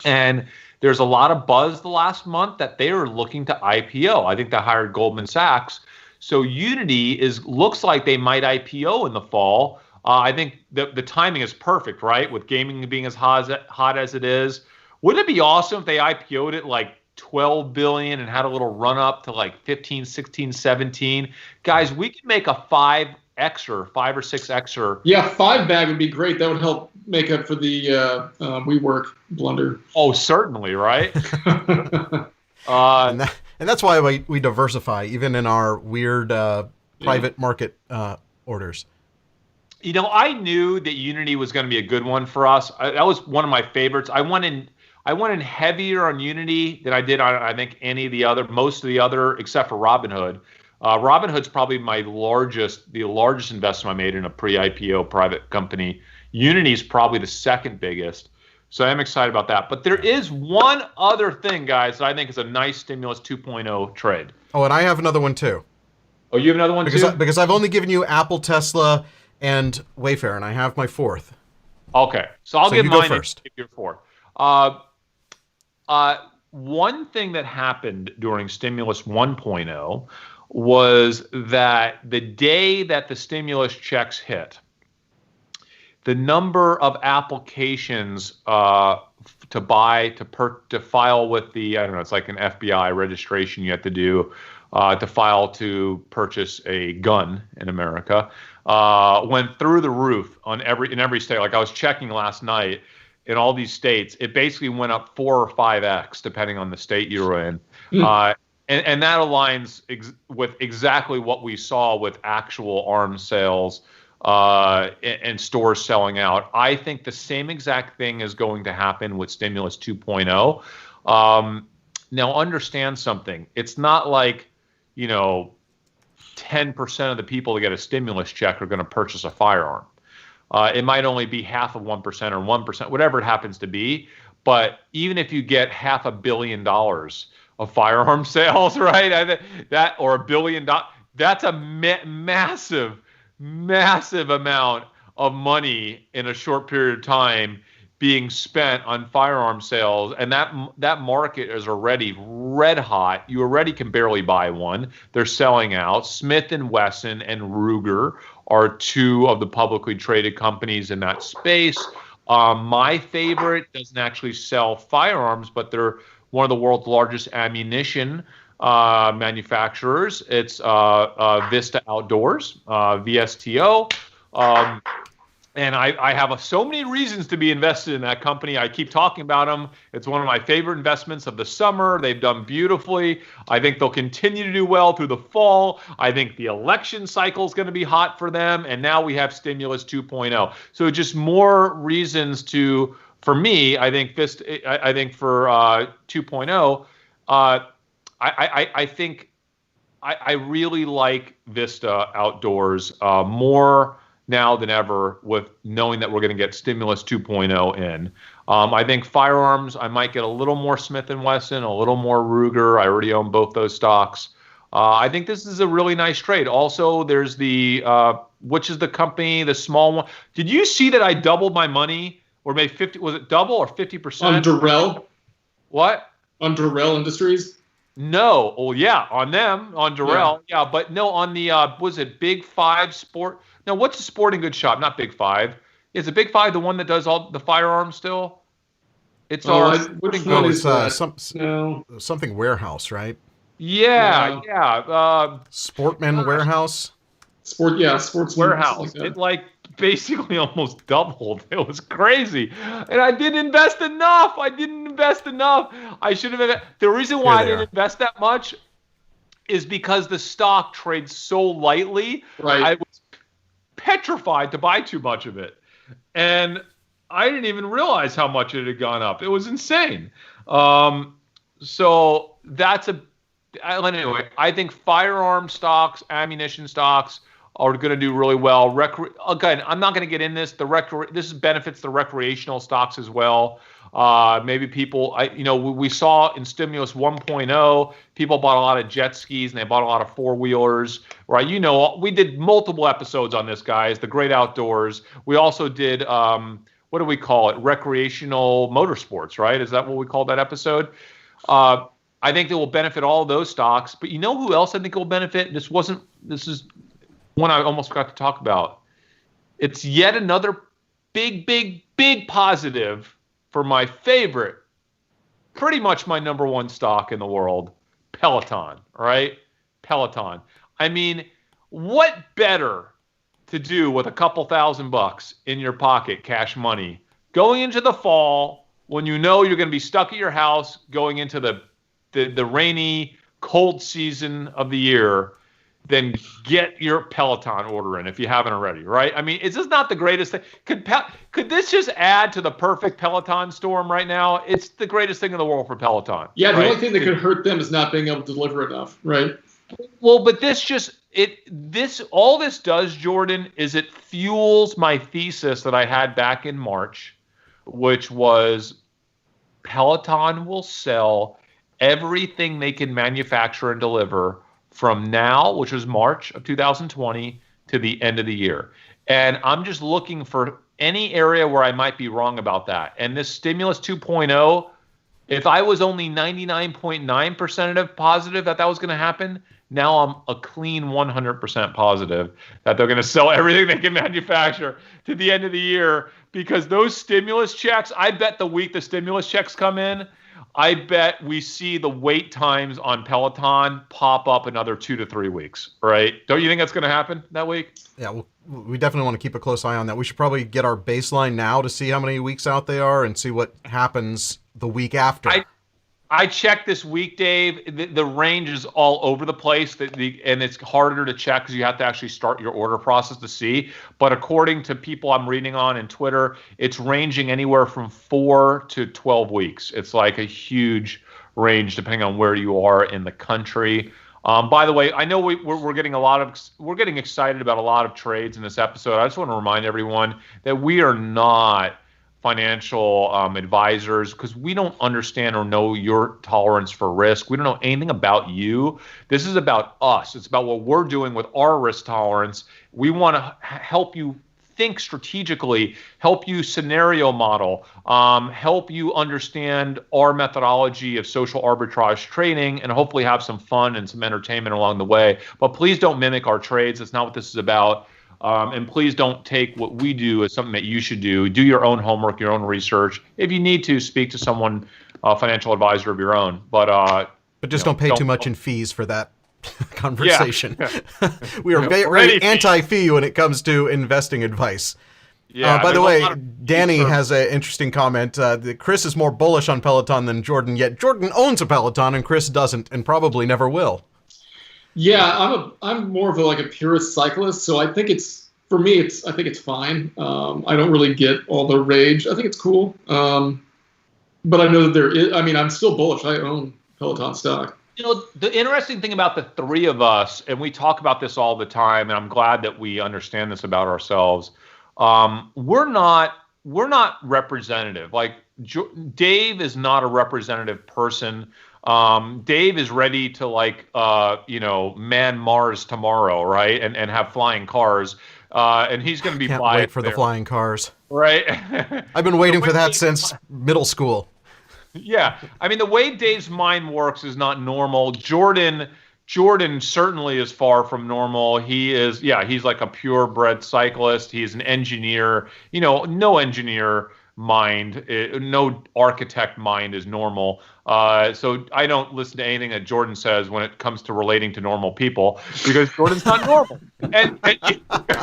And there's a lot of buzz the last month that they are looking to IPO. I think they hired Goldman Sachs. So Unity looks like they might IPO in the fall. I think the timing is perfect, right? With gaming being as hot as it is. Wouldn't it be awesome if they IPO'd it like 12 billion and had a little run up to like 15, 16, 17? Guys, we could make a 5 or 6Xer. Yeah, 5 bag would be great. That would help make up for the WeWork blunder. Oh, certainly, right? And that's why we diversify, even in our weird private market orders. You know, I knew that Unity was going to be a good one for us. That was one of my favorites. I went in heavier on Unity than I did on, I think, most of the other, except for Robinhood. Robinhood's probably the largest investment I made in a pre-IPO private company. Unity's probably the second biggest. So I'm excited about that. But there is one other thing, guys, that I think is a nice Stimulus 2.0 trade. Oh, and I have another one too. Oh, you have another one too? Because I've only given you Apple, Tesla, and Wayfair, and I have my fourth. Okay. So I'll give mine first. if you're fourth. One thing that happened during Stimulus 1.0 was that the day that the stimulus checks hit, the number of applications to file with the, I don't know, it's like an FBI registration you have to do to file to purchase a gun in America, went through the roof in every state. Like I was checking last night, in all these states, it basically went up 4 or 5x depending on the state you were in. And that aligns with exactly what we saw with actual arms sales and stores selling out. I think the same exact thing is going to happen with Stimulus 2.0. Now, understand something. It's not like, 10% of the people that get a stimulus check are going to purchase a firearm. It might only be half of 1% or 1%, whatever it happens to be. But even if you get $500 million of firearm sales, right? That or $1 billion, that's a massive amount of money in a short period of time being spent on firearm sales, and that market is already red hot. You already can barely buy one. They're selling out. Smith & Wesson and Ruger are two of the publicly traded companies in that space. My favorite doesn't actually sell firearms, but they're one of the world's largest ammunition manufacturers. It's Vista Outdoors, VSTO. And I have so many reasons to be invested in that company. I keep talking about them. It's one of my favorite investments of the summer. They've done beautifully. I think they'll continue to do well through the fall. I think the election cycle is going to be hot for them. And now we have Stimulus 2.0. So just more reasons for me, I think for 2.0, I think I really like Vista Outdoors more now than ever, with knowing that we're going to get Stimulus 2.0 in. I think firearms, I might get a little more Smith & Wesson, a little more Ruger. I already own both those stocks. I think this is a really nice trade. Also, there's which is the company, the small one. Did you see that I doubled my money, or made 50? Was it double or 50%? On Durrell? What? On Durrell Industries? No. Oh, yeah, on them, on Durrell. Yeah, but no, on the, was it Big Five Sport? No, what's the sporting goods shop? Not Big Five. Is it Big Five the one that does all the firearms still? It's which one is that? Something warehouse, right? Yeah. Sportman warehouse. Sports warehouse. It basically almost doubled. It was crazy, and I didn't invest enough. I should have. The reason why I didn't invest that much is because the stock trades so lightly. Right. I was petrified to buy too much of it, and I didn't even realize how much it had gone up. It was insane. So that's Anyway, I think firearm stocks, ammunition stocks are going to do really well. Again, I'm not going to get in this. This benefits the recreational stocks as well. Maybe people, we saw in Stimulus 1.0, people bought a lot of jet skis and they bought a lot of four-wheelers, right? We did multiple episodes on this, guys, the great outdoors. We also did, what do we call it? Recreational motorsports, right? Is that what we call that episode? I think it will benefit all of those stocks. But you know who else I think it will benefit? This is one I almost forgot to talk about. It's yet another big, big, big positive for my favorite, pretty much my number one stock in the world, Peloton, right? Peloton. I mean, what better to do with a couple $1,000 in your pocket, cash money, going into the fall when you know you're going to be stuck at your house, going into the rainy, cold season of the year, then get your Peloton order in if you haven't already, right? I mean, is this not the greatest thing? Could this just add to the perfect Peloton storm right now? It's the greatest thing in the world for Peloton. Yeah, the only thing that could hurt them is not being able to deliver enough, right? Well, but all this does, Jordan, is it fuels my thesis that I had back in March, which was Peloton will sell everything they can manufacture and deliver from now, which was March of 2020, to the end of the year. And I'm just looking for any area where I might be wrong about that. And this Stimulus 2.0, if I was only 99.9% positive that was going to happen, now I'm a clean 100% positive that they're going to sell everything they can manufacture to the end of the year, because those stimulus checks, I bet the week the stimulus checks come in, I bet we see the wait times on Peloton pop up another 2 to 3 weeks, right? Don't you think that's going to happen that week? Yeah, well, we definitely want to keep a close eye on that. We should probably get our baseline now to see how many weeks out they are and see what happens the week after. I checked this week, Dave. The range is all over the place, and it's harder to check because you have to actually start your order process to see. But according to people I'm reading on in Twitter, it's ranging anywhere from 4 to 12 weeks. It's like a huge range depending on where you are in the country. By the way, I know we're getting excited about a lot of trades in this episode. I just want to remind everyone that we are not financial advisors, because we don't understand or know your tolerance for risk. We don't know anything about you. This is about us. It's about what we're doing with our risk tolerance. We want to help you think strategically, help you scenario model, help you understand our methodology of social arbitrage trading, and hopefully have some fun and some entertainment along the way. But please don't mimic our trades. That's not what this is about. And please don't take what we do as something that you should do. Do your own homework, your own research. If you need to, speak to someone, financial advisor of your own. But just don't pay too much in fees for that conversation. Yeah. We are very anti-fee when it comes to investing advice. Yeah. By the way, Danny has an interesting comment. Chris is more bullish on Peloton than Jordan, yet Jordan owns a Peloton and Chris doesn't, and probably never will. Yeah, I'm more of a purist cyclist, so I think it's fine. I don't really get all the rage. I think it's cool, but I know that there is. I mean, I'm still bullish. I own Peloton stock. The interesting thing about the three of us, and we talk about this all the time, and I'm glad that we understand this about ourselves. We're not representative. Like Dave is not a representative person. Dave is ready to man Mars tomorrow, right? And have flying cars. And he's going to be Can't wait for the flying cars. Right. I've been waiting for that since middle school. Yeah. I mean, the way Dave's mind works is not normal. Jordan certainly is far from normal. He's like a purebred cyclist. He's an engineer. No engineer mind, no architect mind is normal. So I don't listen to anything that Jordan says when it comes to relating to normal people, because Jordan's not normal. And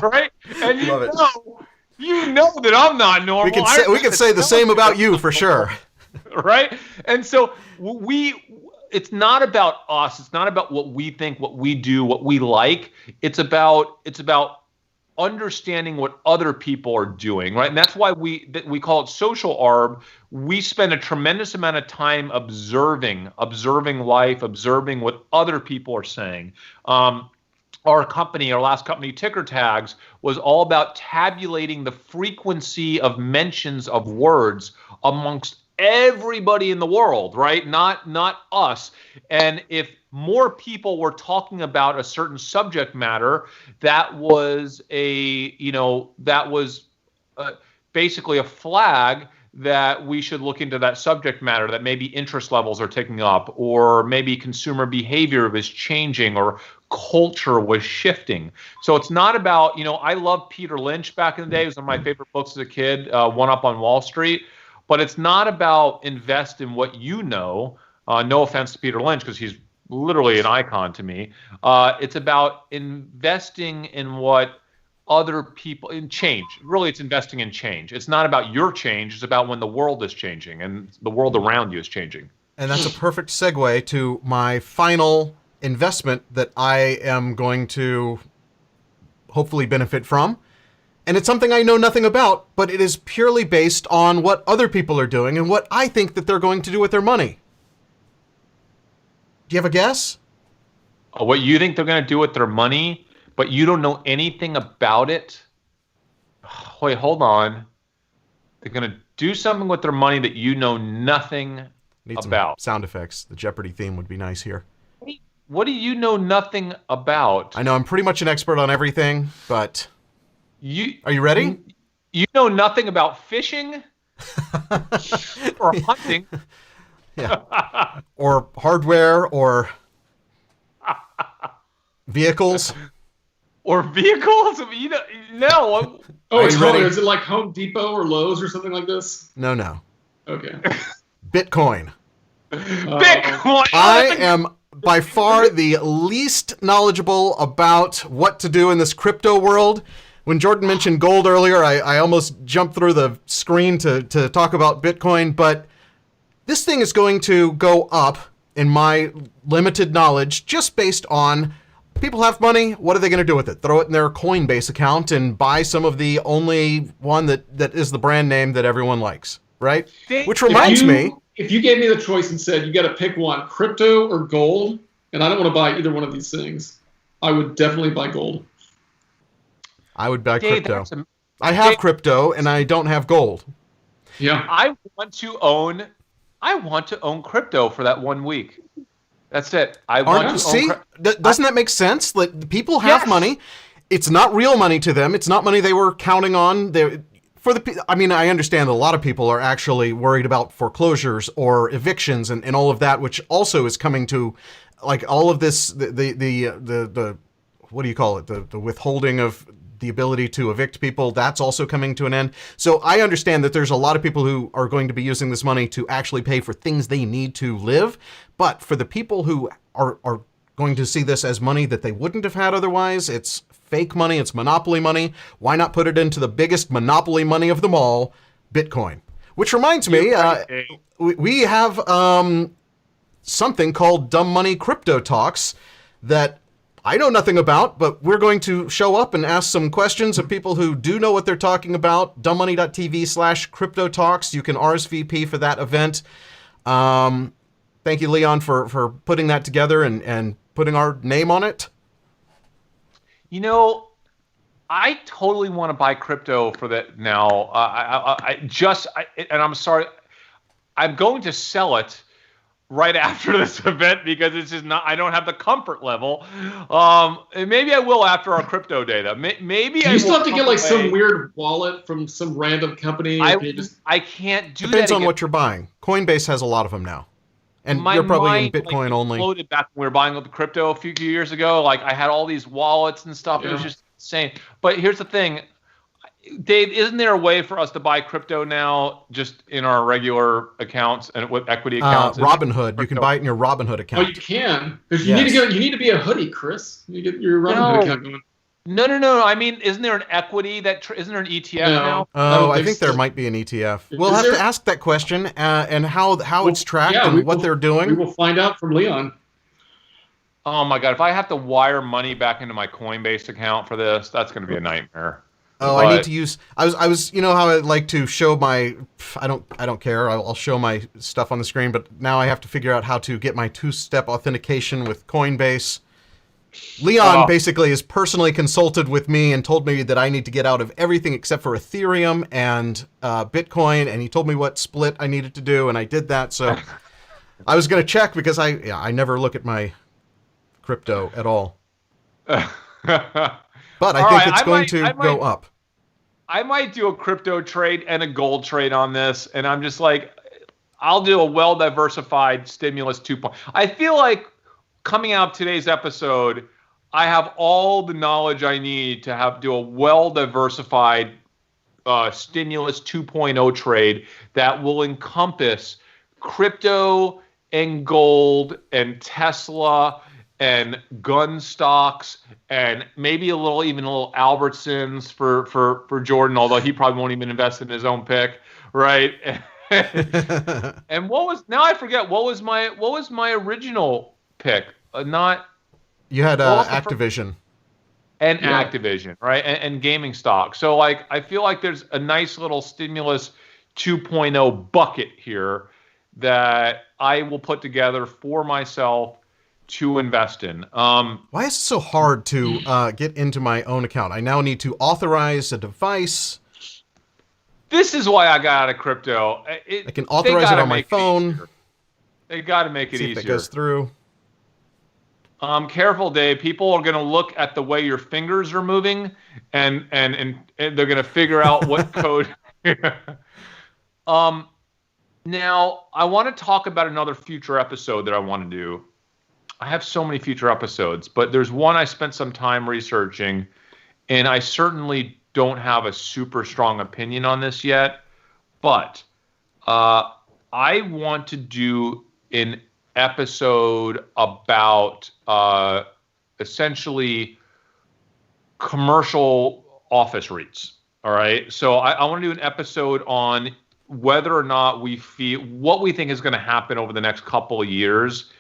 right? And you know that I'm not normal. We can say the same about you for sure. Right? And so it's not about us. It's not about what we think, what we do, what we like. It's about understanding what other people are doing, right? And that's why we call it social arb. We spend a tremendous amount of time observing life, observing what other people are saying. Our last company, Ticker Tags, was all about tabulating the frequency of mentions of words amongst everybody in the world, right? Not us. And if more people were talking about a certain subject matter, that was basically a flag that we should look into that subject matter, that maybe interest levels are ticking up, or maybe consumer behavior was changing, or culture was shifting. So it's not about, I love Peter Lynch back in the day. It was one of my favorite books as a kid, One Up on Wall Street. But it's not about invest in what you know. No offense to Peter Lynch, because he's literally an icon to me. It's about investing in what other people, in change. Really, it's investing in change. It's not about your change. It's about when the world is changing and the world around you is changing. And that's a perfect segue to my final investment that I am going to hopefully benefit from. And it's something I know nothing about, but it is purely based on what other people are doing and what I think that they're going to do with their money. Do you have a guess? What you think they're going to do with their money, but you don't know anything about it? Wait, hold on. They're going to do something with their money that you know nothing Need about. Some sound effects. The Jeopardy theme would be nice here. What do you know nothing about? I know I'm pretty much an expert on everything, but... Are you ready? You know nothing about fishing or hunting. Yeah. Or hardware or vehicles. Or vehicles? No. Oh, it's ready? Is it like Home Depot or Lowe's or something like this? No. Okay. Bitcoin. Bitcoin! I am by far the least knowledgeable about what to do in this crypto world. When Jordan mentioned gold earlier, I almost jumped through the screen to talk about Bitcoin, but this thing is going to go up in my limited knowledge just based on people have money. What are they going to do with it? Throw it in their Coinbase account and buy some of the only one that is the brand name that everyone likes, right? Which reminds me. If you gave me the choice and said you got to pick one, crypto or gold, and I don't want to buy either one of these things, I would definitely buy gold. I would buy crypto. I have crypto and I don't have gold. Yeah. I want to own crypto for that 1 week. That's it. Doesn't that make sense? Like, people have money. It's not real money to them. It's not money they were counting on. I understand that a lot of people are actually worried about foreclosures or evictions and all of that, which also is coming to, like, all of this, the what do you call it? The withholding of the ability to evict people, that's also coming to an end. So I understand that there's a lot of people who are going to be using this money to actually pay for things they need to live. But for the people who are going to see this as money that they wouldn't have had otherwise, it's fake money, it's monopoly money. Why not put it into the biggest monopoly money of them all, Bitcoin? Which reminds me, we have something called Dumb Money Crypto Talks that I know nothing about, but we're going to show up and ask some questions of people who do know what they're talking about. dumbmoney.tv/crypto talks. You can RSVP for that event. Thank you, Leon, for putting that together and putting our name on it. I totally want to buy crypto for that now. And I'm sorry, I'm going to sell it right after this event because it's just not. I don't have the comfort level. And maybe I will after our crypto day. Though. Maybe you still have to get like some weird wallet from some random company. I can't do that. Depends on what you're buying. Coinbase has a lot of them now. And you're probably in Bitcoin only. Exploded back when we were buying the crypto a few years ago. Like I had all these wallets and stuff. Yeah. It was just insane. But here's the thing, Dave, isn't there a way for us to buy crypto now just in our regular accounts and with equity accounts? Robinhood. You can buy it in your Robinhood account. Oh, you can. Because you need to be a hoodie, Chris. You get your Robinhood account going. No. I mean, isn't there an equity isn't there an ETF now? Oh, I think there might be an ETF. We'll have to ask that question and how it's tracked and what they're doing. We will find out from Leon. Oh my God, if I have to wire money back into my Coinbase account for this, that's going to be a nightmare. Oh, I need to use. I was. You know how I like to show my. I don't care. I'll show my stuff on the screen. But now I have to figure out how to get my two-step authentication with Coinbase. Leon basically has personally consulted with me and told me that I need to get out of everything except for Ethereum and Bitcoin, and he told me what split I needed to do, and I did that. So I was going to check because I never look at my crypto at all. But I think it's going to go up. I might do a crypto trade and a gold trade on this, and I'm just like, I'll do a well-diversified stimulus 2.0. I feel like coming out of today's episode, I have all the knowledge I need to do a well-diversified stimulus 2.0 trade that will encompass crypto and gold and Tesla and gun stocks, and maybe even a little Albertsons for Jordan, although he probably won't even invest in his own pick, right? And now I forget what was my original pick? You had Activision. Activision, right? And gaming stock. So like I feel like there's a nice little stimulus 2.0 bucket here that I will put together for myself to invest in. Why is it so hard to get into my own account? I now need to authorize a device. This is why I got out of crypto. I can authorize it on my phone. They got to make it easier. See if that goes through. Careful, Dave. People are going to look at the way your fingers are moving, and they're going to figure out what code. Now, I want to talk about another future episode that I want to do. I have so many future episodes, but there's one I spent some time researching, and I certainly don't have a super strong opinion on this yet. But I want to do an episode about essentially commercial office REITs. All right. So I want to do an episode on whether or not what we think is going to happen over the next couple of years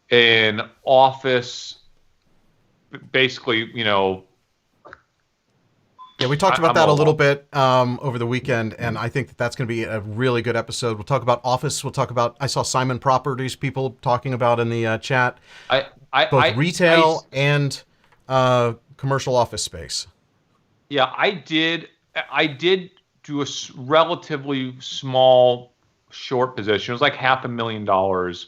in office, basically, Yeah, we talked about that a little bit over the weekend, and I think that's going to be a really good episode. We'll talk about office. We'll talk about, I saw Simon Properties people talking about in the chat, both retail and commercial office space. Yeah, I did do a relatively small short position. It was like $500,000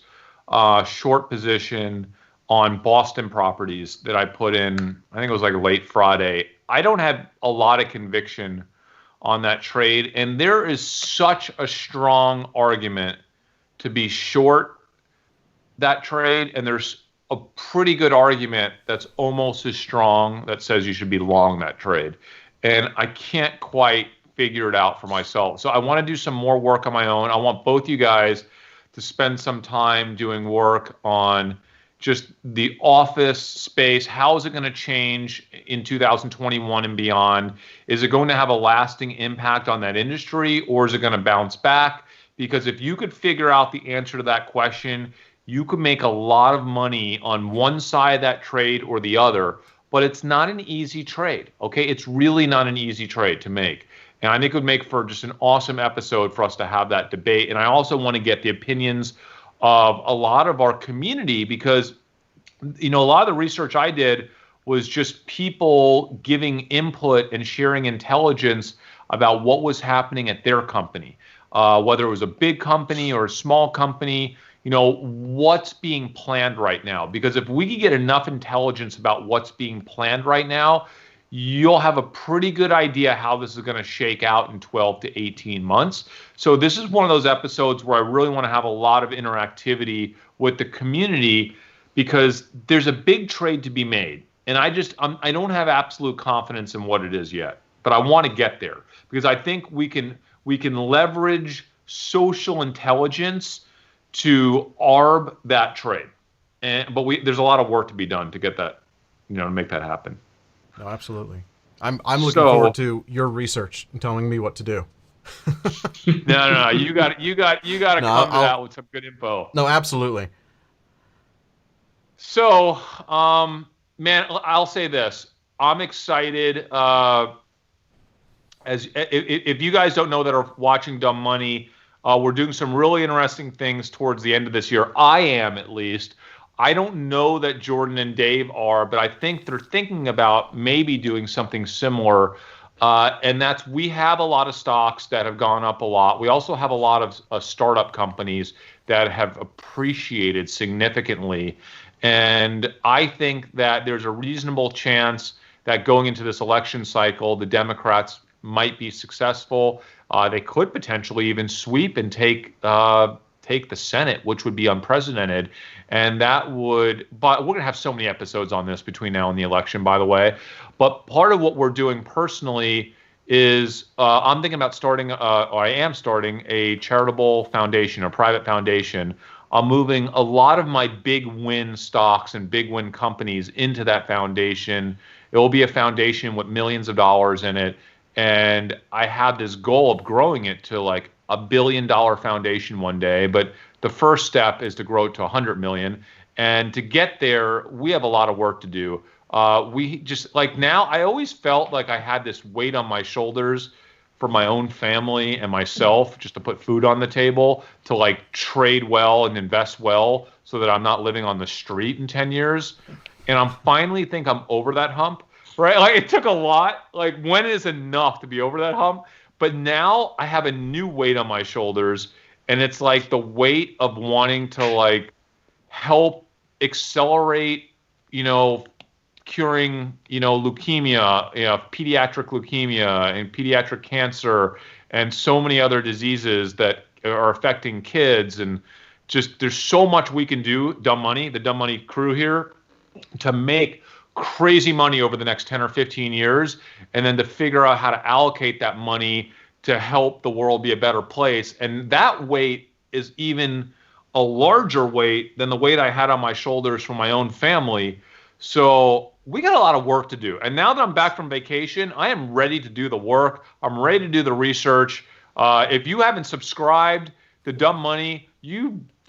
short position on Boston Properties that I put in. I think it was like late Friday. I don't have a lot of conviction on that trade, and there is such a strong argument to be short that trade, and there's a pretty good argument that's almost as strong that says you should be long that trade. And I can't quite figure it out for myself. So I want to do some more work on my own. I want both you guys to spend some time doing work on just the office space. How is it going to change in 2021 and beyond? Is it going to have a lasting impact on that industry, or is it going to bounce back? Because if you could figure out the answer to that question, you could make a lot of money on one side of that trade or the other, but it's not an easy trade, okay? It's really not an easy trade to make. And I think it would make for just an awesome episode for us to have that debate. And I also want to get the opinions of a lot of our community, because, a lot of the research I did was just people giving input and sharing intelligence about what was happening at their company, whether it was a big company or a small company, what's being planned right now. Because if we could get enough intelligence about what's being planned right now, you'll have a pretty good idea how this is going to shake out in 12 to 18 months. So this is one of those episodes where I really want to have a lot of interactivity with the community, because there's a big trade to be made. And I don't have absolute confidence in what it is yet, but I want to get there, because I think we can leverage social intelligence to arb that trade. But there's a lot of work to be done to get that, to make that happen. No, absolutely. I'm looking forward to your research and telling me what to do. No. You got to come to that with some good info. No, absolutely. So, man, I'll say this. I'm excited. If you guys don't know that are watching Dumb Money, we're doing some really interesting things towards the end of this year. I am, at least. I don't know that Jordan and Dave are, but I think they're thinking about maybe doing something similar. And that's, we have a lot of stocks that have gone up a lot. We also have a lot of startup companies that have appreciated significantly. And I think that there's a reasonable chance that going into this election cycle, the Democrats might be successful. They could potentially even sweep and take the Senate, which would be unprecedented. And that would, but we're going to have so many episodes on this between now and the election, by the way. But part of what we're doing personally is I'm thinking about starting, or I am starting a charitable foundation, a private foundation. I'm moving a lot of my big win stocks and big win companies into that foundation. It will be a foundation with millions of dollars in it. And I have this goal of growing it to like $1 billion foundation one day. But the first step is to grow it to 100 million. And to get there, we have a lot of work to do. We just, like, now, I always felt like I had this weight on my shoulders for my own family and myself, just to put food on the table, to like trade well and invest well so that I'm not living on the street in 10 years. And I'm finally think I'm over that hump, right? Like, it took a lot. Like, when is enough to be over that hump? But now I have a new weight on my shoulders, and it's like the weight of wanting to like help accelerate, curing, leukemia, pediatric leukemia and pediatric cancer and so many other diseases that are affecting kids. And just, there's so much we can do, Dumb Money, the Dumb Money crew here, to make crazy money over the next 10 or 15 years, and then to figure out how to allocate that money to help the world be a better place. And that weight is even a larger weight than the weight I had on my shoulders from my own family. So we got a lot of work to do. And now that I'm back from vacation, I am ready to do the work. I'm ready to do the research. If you haven't subscribed to Dumb Money,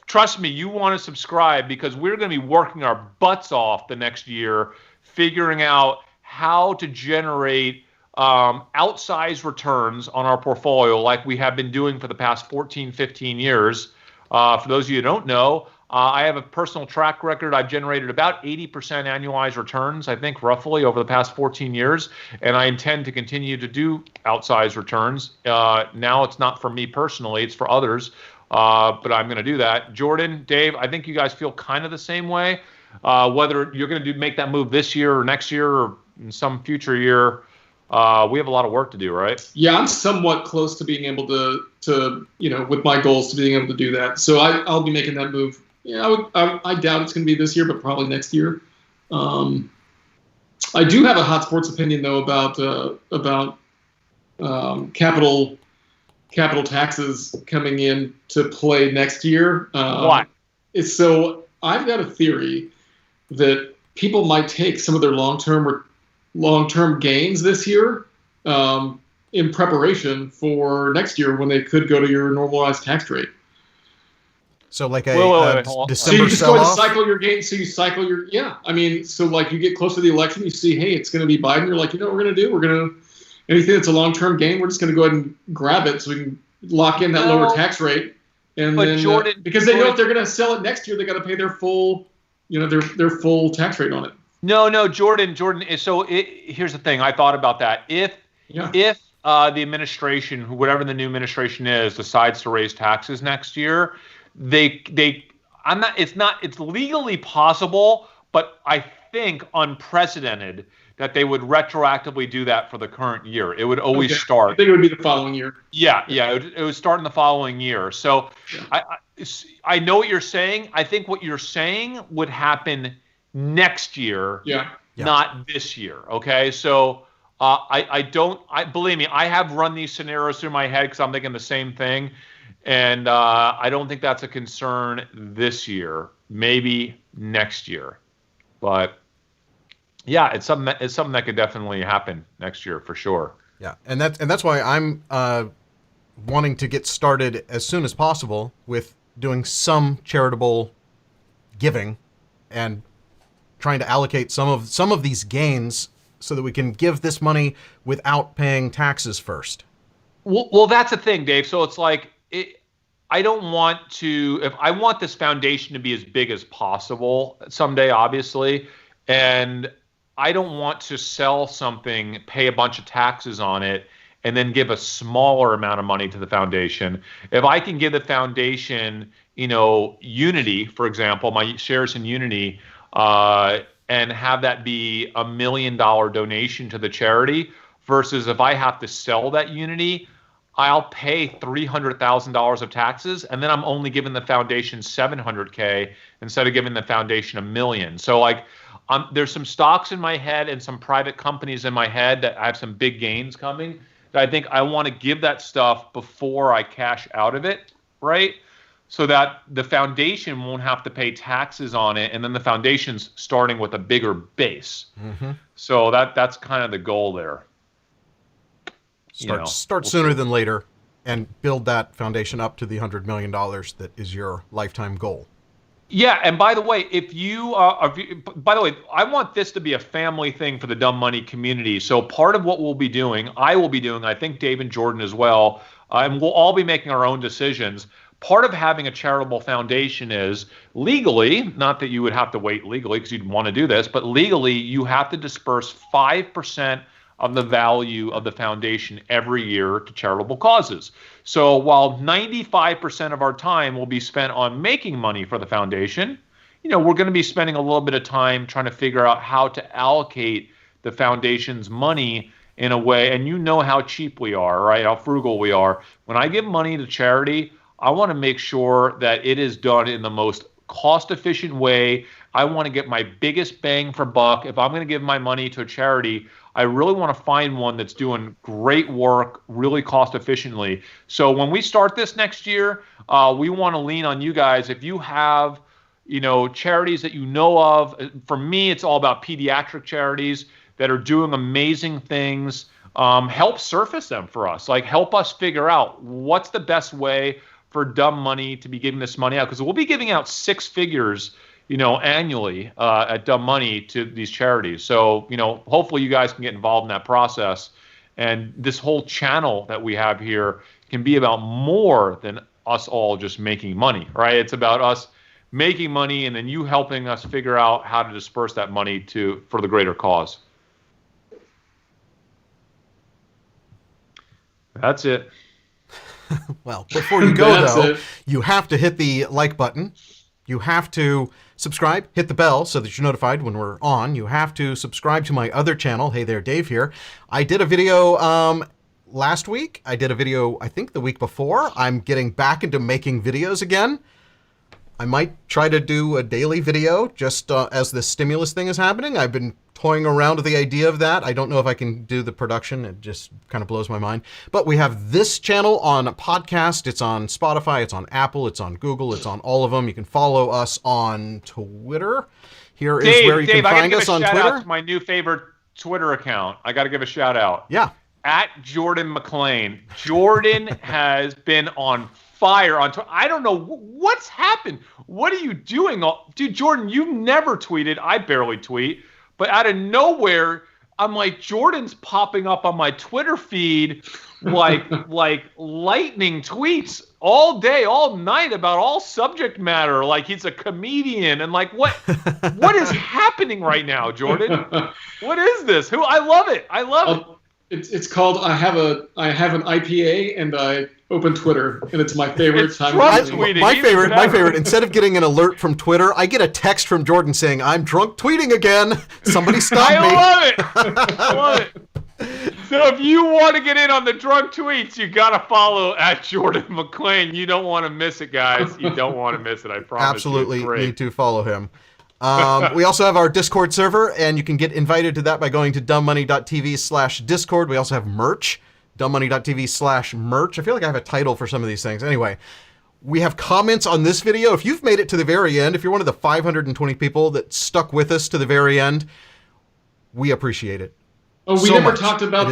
trust me, you want to subscribe, because we're going to be working our butts off the next year, figuring out how to generate outsized returns on our portfolio like we have been doing for the past 14, 15 years. For those of you who don't know, I have a personal track record. I've generated about 80% annualized returns, I think, roughly over the past 14 years. And I intend to continue to do outsized returns. Now it's not for me personally, it's for others. But I'm going to do that. Jordan, Dave, I think you guys feel kind of the same way. Whether you're going to make that move this year or next year or in some future year, we have a lot of work to do, right? Yeah, I'm somewhat close to being able to with my goals, to being able to do that. So I'll be making that move. Yeah, I doubt it's going to be this year, but probably next year. I do have a hot sports opinion though about capital taxes coming in to play next year. Why? So I've got a theory that people might take some of their long-term gains this year in preparation for next year, when they could go to your normalized tax rate. So like December so you just go and sell-off? cycle your gains. So you cycle your, so like you get close to the election, you see, hey, it's going to be Biden. You're like, you know what we're going to do? We're going to, anything that's a long-term gain, we're just going to go ahead and grab it so we can lock in that lower tax rate. And then, Jordan, because they know if they're going to sell it next year, they got to pay their full, their full tax rate on it. No, Jordan. So here's the thing. I thought about that. If the administration, whatever the new administration is, decides to raise taxes next year, it's legally possible, but I think unprecedented that they would retroactively do that for the current year. It would always start. I think it would be the following year. Yeah, it would start in the following year. So I know what you're saying. I think what you're saying would happen next year, not this year. Okay, so believe me, I have run these scenarios through my head because I'm thinking the same thing, and I don't think that's a concern this year. Maybe next year, but yeah, it's something that could definitely happen next year for sure. Yeah, and that's why I'm wanting to get started as soon as possible with doing some charitable giving, and trying to allocate some of these gains so that we can give this money without paying taxes first. Well, that's the thing, Dave. So it's like, I don't want to, if I want this foundation to be as big as possible someday, obviously, and I don't want to sell something, pay a bunch of taxes on it, and then give a smaller amount of money to the foundation. If I can give the foundation, Unity, for example, my shares in Unity, and have that be $1 million donation to the charity, versus if I have to sell that Unity, I'll pay $300,000 of taxes, and then I'm only giving the foundation $700K instead of giving the foundation $1 million. So like, there's some stocks in my head and some private companies in my head that I have some big gains coming that I think I want to give that stuff before I cash out of it, right? So that the foundation won't have to pay taxes on it, and then the foundation's starting with a bigger base. Mm-hmm. So that's kind of the goal there. Start sooner than later and build that foundation up to the $100 million that is your lifetime goal. Yeah, and by the way, I want this to be a family thing for the Dumb Money community. So part of what I will be doing, I think Dave and Jordan as well, and we'll all be making our own decisions. Part of having a charitable foundation is legally, not that you would have to wait legally because you'd want to do this, but legally you have to disperse 5% of the value of the foundation every year to charitable causes. So while 95% of our time will be spent on making money for the foundation, we're going to be spending a little bit of time trying to figure out how to allocate the foundation's money in a way, and how cheap we are, right? How frugal we are. When I give money to charity, I want to make sure that it is done in the most cost-efficient way. I want to get my biggest bang for buck. If I'm going to give my money to a charity, I really want to find one that's doing great work, really cost efficiently. So when we start this next year, we want to lean on you guys. If you have, charities that you know of, for me, it's all about pediatric charities that are doing amazing things. Help surface them for us. Like, help us figure out what's the best way for Dumb Money to be giving this money out, because we'll be giving out 6 figures annually at Dumb Money to these charities. So, hopefully you guys can get involved in that process. And this whole channel that we have here can be about more than us all just making money, right? It's about us making money and then you helping us figure out how to disperse that money for the greater cause. That's it. Well, before you go, though, you have to hit the like button. You have to subscribe, hit the bell so that you're notified when we're on. You have to subscribe to my other channel. Hey there, Dave here. I did a video last week. I did a video, I think, the week before. I'm getting back into making videos again. I might try to do a daily video just as this stimulus thing is happening. I've been toying around with the idea of that. I don't know if I can do the production. It just kind of blows my mind. But we have this channel on podcast. It's on Spotify. It's on Apple. It's on Google. It's on all of them. You can follow us on Twitter. Here is where you can find us on Twitter. Shout out to my new favorite Twitter account. I got to give a shout out. Yeah. At Jordan McLean. Jordan has been on fire on Twitter. I don't know what's happened. What are you doing? Dude, Jordan, you never tweeted. I barely tweet. But out of nowhere, I'm like, Jordan's popping up on my Twitter feed like lightning tweets all day, all night about all subject matter. Like he's a comedian. And like, what is happening right now, Jordan? What is this? I love it. I love it. It's called I have an IPA and I open Twitter, and it's my favorite time. My favorite. Instead of getting an alert from Twitter, I get a text from Jordan saying, "I'm drunk tweeting again. Somebody stop me." I love it. So if you want to get in on the drunk tweets, you got to follow at Jordan McLean. You don't want to miss it, guys. You don't want to miss it. I promise. Absolutely need to follow him. We also have our Discord server, and you can get invited to that by going to dumbmoney.tv/Discord. We also have merch, dumbmoney.tv/merch. I feel like I have a title for some of these things. Anyway, we have comments on this video. If you've made it to the very end, if you're one of the 520 people that stuck with us to the very end, we appreciate it. Oh, we never talked about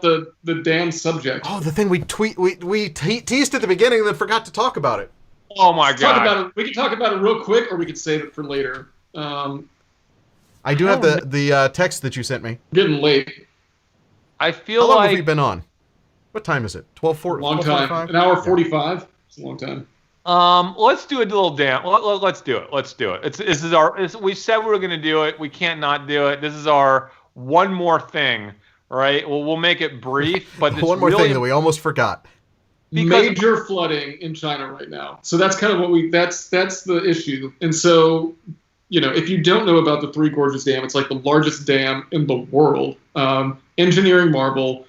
the damn subject. Oh, the thing we teased at the beginning and then forgot to talk about it. Oh my God! We can talk about it real quick, or we could save it for later. I do have the text that you sent me. Getting late. I feel How long like have we been on? What time is it? 12:40. Long time. 12:45? An hour 45. It's a long time. let's do a little dance. Let's do it. Let's do it. This is our. We said we were going to do it. We can't not do it. This is our one more thing, right? Well, we'll make it brief, but it's One more really, thing that we almost forgot. Major flooding in China right now. So that's kind of what that's the issue. And so, if you don't know about the Three Gorges Dam, it's like the largest dam in the world. Engineering marvel.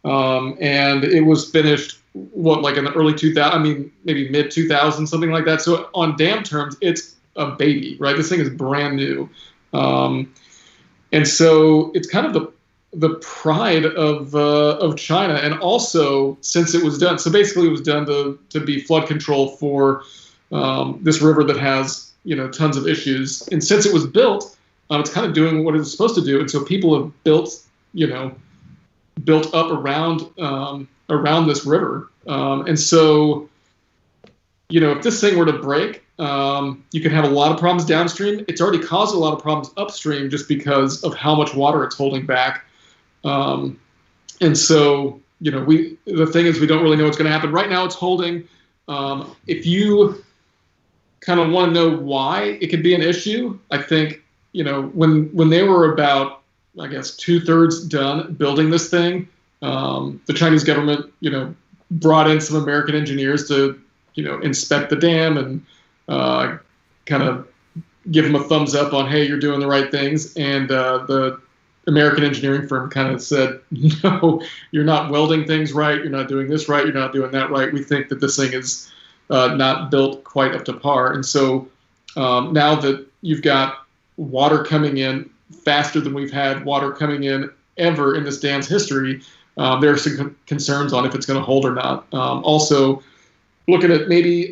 And it was finished, like in the early 2000s, maybe mid 2000s, something like that. So on dam terms, it's a baby, right? This thing is brand new. And so it's kind of the pride of China. And also, since it was done, so basically it was done to be flood control for this river that has, tons of issues. And since it was built, it's kind of doing what it was supposed to do. And so people have built up around this river. And so, if this thing were to break, you can have a lot of problems downstream. It's already caused a lot of problems upstream just because of how much water it's holding back. And so, the thing is, we don't really know what's going to happen. Right now it's holding. If you kind of want to know why it could be an issue, I think, when they were about, I guess, 2/3 done building this thing, the Chinese government, brought in some American engineers to, inspect the dam and kind of give them a thumbs up on, hey, you're doing the right things. And the American engineering firm kind of said, no, you're not welding things right. You're not doing this right. You're not doing that right. We think that this thing is not built quite up to par. And so now that you've got water coming in faster than we've had water coming in ever in this dam's history, there are some concerns on if it's going to hold or not. Also, looking at maybe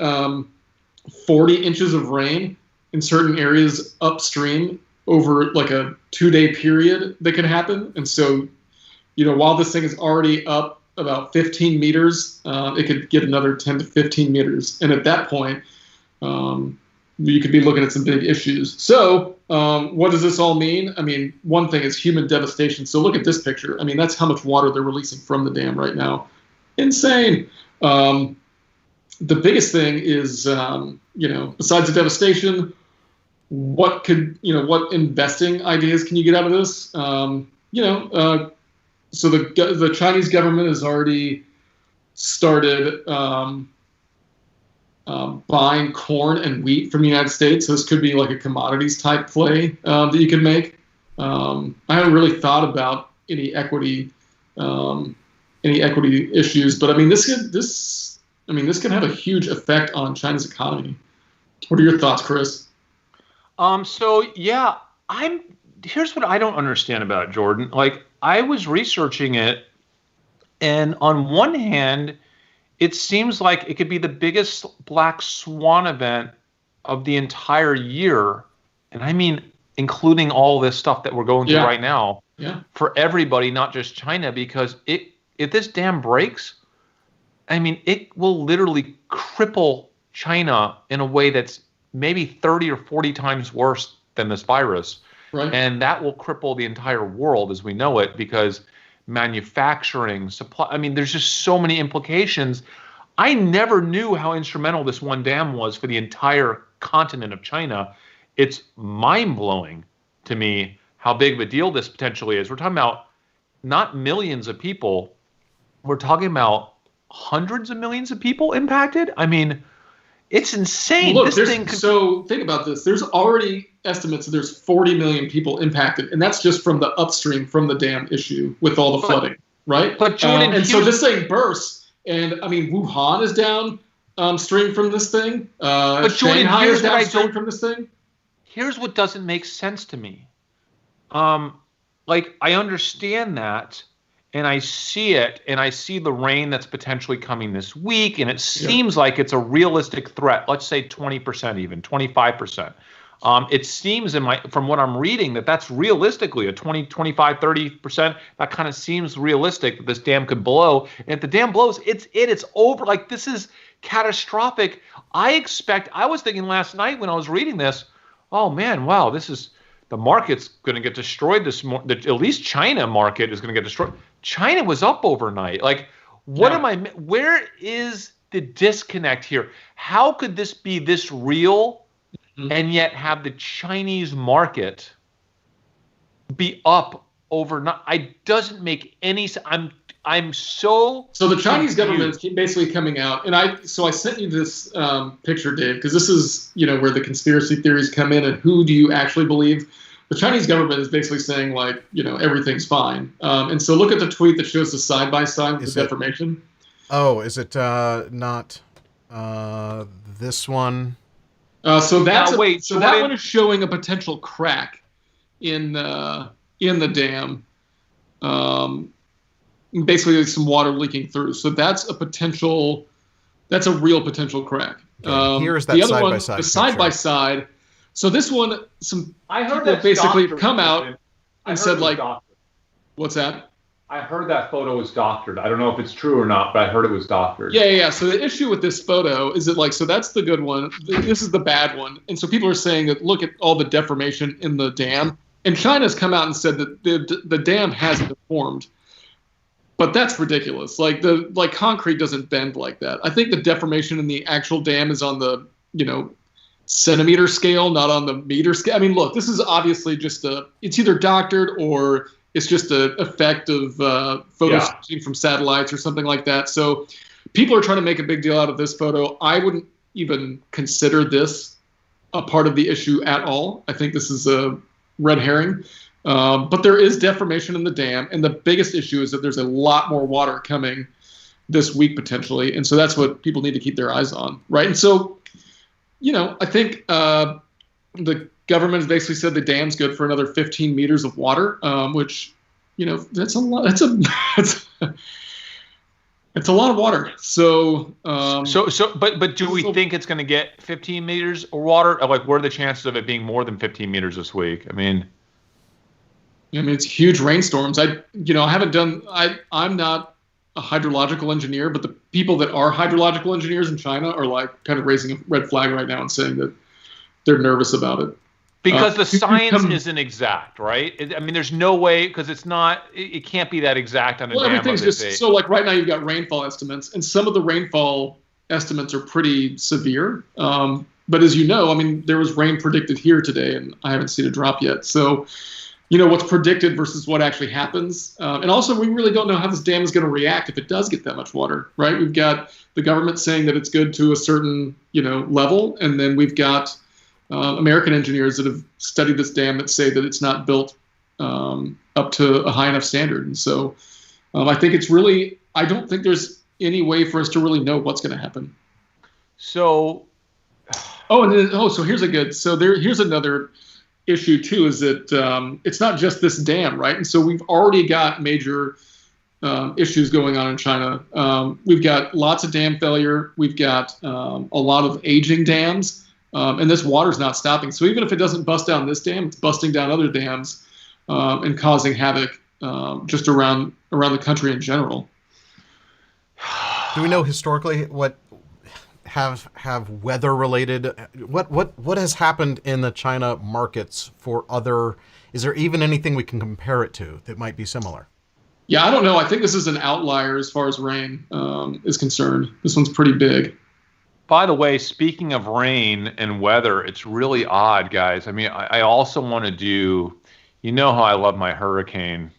40 inches of rain in certain areas upstream over like a 2-day period that could happen. And so, while this thing is already up about 15 meters, it could get another 10 to 15 meters. And at that point, you could be looking at some big issues. So what does this all mean? One thing is human devastation. So look at this picture. That's how much water they're releasing from the dam right now. Insane. The biggest thing is, besides the devastation, what investing ideas can you get out of this? So the Chinese government has already started buying corn and wheat from the United States. So this could be like a commodities type play that you could make. I haven't really thought about any equity issues, but this could have a huge effect on China's economy. What are your thoughts, Chris? Here's what I don't understand about it, Jordan. Like, I was researching it, and on one hand, it seems like it could be the biggest black swan event of the entire year. And including all this stuff that we're going through right now for everybody, not just China, because if this dam breaks, it will literally cripple China in a way that's maybe 30 or 40 times worse than this virus. Right. And that will cripple the entire world as we know it, because manufacturing, supply, there's just so many implications. I never knew how instrumental this one dam was for the entire continent of China. It's mind-blowing to me how big of a deal this potentially is. We're talking about not millions of people. We're talking about hundreds of millions of people impacted. It's insane. Look, so think about this. There's already estimates that there's 40 million people impacted, and that's just from the upstream, from the dam issue with all the flooding, right? But Jordan, and so this thing bursts, and Wuhan is downstream from this thing. But Jordan, Shanghai here's is what I downstream don't. from this thing. Here's what doesn't make sense to me. I understand that, and I see it, and I see the rain that's potentially coming this week, and it seems like it's a realistic threat. Let's say 20%, even 25%. It seems from what I'm reading that's realistically a 20, 25, 30%. That kind of seems realistic that this dam could blow. And if the dam blows, it's over. Like, this is catastrophic. I was thinking last night when I was reading this, oh man, wow, this is the market's going to get destroyed at least China market is going to get destroyed. China was up overnight. Like, where is the disconnect here? How could this be this real and yet have the Chinese market be up overnight? It doesn't make any sense. I'm so the Chinese government is basically coming out, and I sent you this picture, Dave, because this is where the conspiracy theories come in, and who do you actually believe? The Chinese government is basically saying like everything's fine, and so look at the tweet that shows the side by side with the deformation. Oh, is it not this one? That one is showing a potential crack in the dam. Basically, there's some water leaking through. So that's a real potential crack. Here's that side by side. The side by side. So this one, I heard that basically come out and said like, what's that? I heard that photo was doctored. I don't know if it's true or not, but I heard it was doctored. Yeah. So the issue with this photo is that so that's the good one. This is the bad one. And so people are saying that look at all the deformation in the dam. And China's come out and said that the dam hasn't deformed. But that's ridiculous. Like concrete doesn't bend like that. I think the deformation in the actual dam is on the, centimeter scale, not on the meter scale. I mean, look, this is obviously just it's either doctored or it's just an effect of photos from satellites or something like that. So people are trying to make a big deal out of this photo. I wouldn't even consider this a part of the issue at all. I think this is a red herring. But there is deformation in the dam, and the biggest issue is that there's a lot more water coming this week potentially, and so that's what people need to keep their eyes on, right? And so, I think the government has basically said the dam's good for another 15 meters of water, which, that's a lot. It's a lot of water. So, but do we think it's going to get 15 meters of water? Like, what are the chances of it being more than 15 meters this week? I mean, it's huge rainstorms. I'm not a hydrological engineer, but the people that are hydrological engineers in China are like kind of raising a red flag right now and saying that they're nervous about it. Because the science isn't exact, right? There's no way, because it's not, it can't be that exact on a dam. Everything's just, so like right now you've got rainfall estimates, and some of the rainfall estimates are pretty severe. But as you know, there was rain predicted here today, and I haven't seen a drop yet. So, what's predicted versus what actually happens. And also, we really don't know how this dam is going to react if it does get that much water, right? We've got the government saying that it's good to a certain, level. And then we've got American engineers that have studied this dam that say that it's not built up to a high enough standard. And so I think I don't think there's any way for us to really know what's going to happen. So, so here's another issue too, is that it's not just this dam, right? And so we've already got major issues going on in China. We've got lots of dam failure. We've got a lot of aging dams, and this water's not stopping. So even if it doesn't bust down this dam, it's busting down other dams and causing havoc just around the country in general. Do we know historically what have weather related, what has happened in the China markets for other, is there even anything we can compare it to that might be similar? Yeah, I don't know. I think this is an outlier as far as rain is concerned. This one's pretty big. By the way, speaking of rain and weather, it's really odd, guys. I also want to do, how I love my hurricane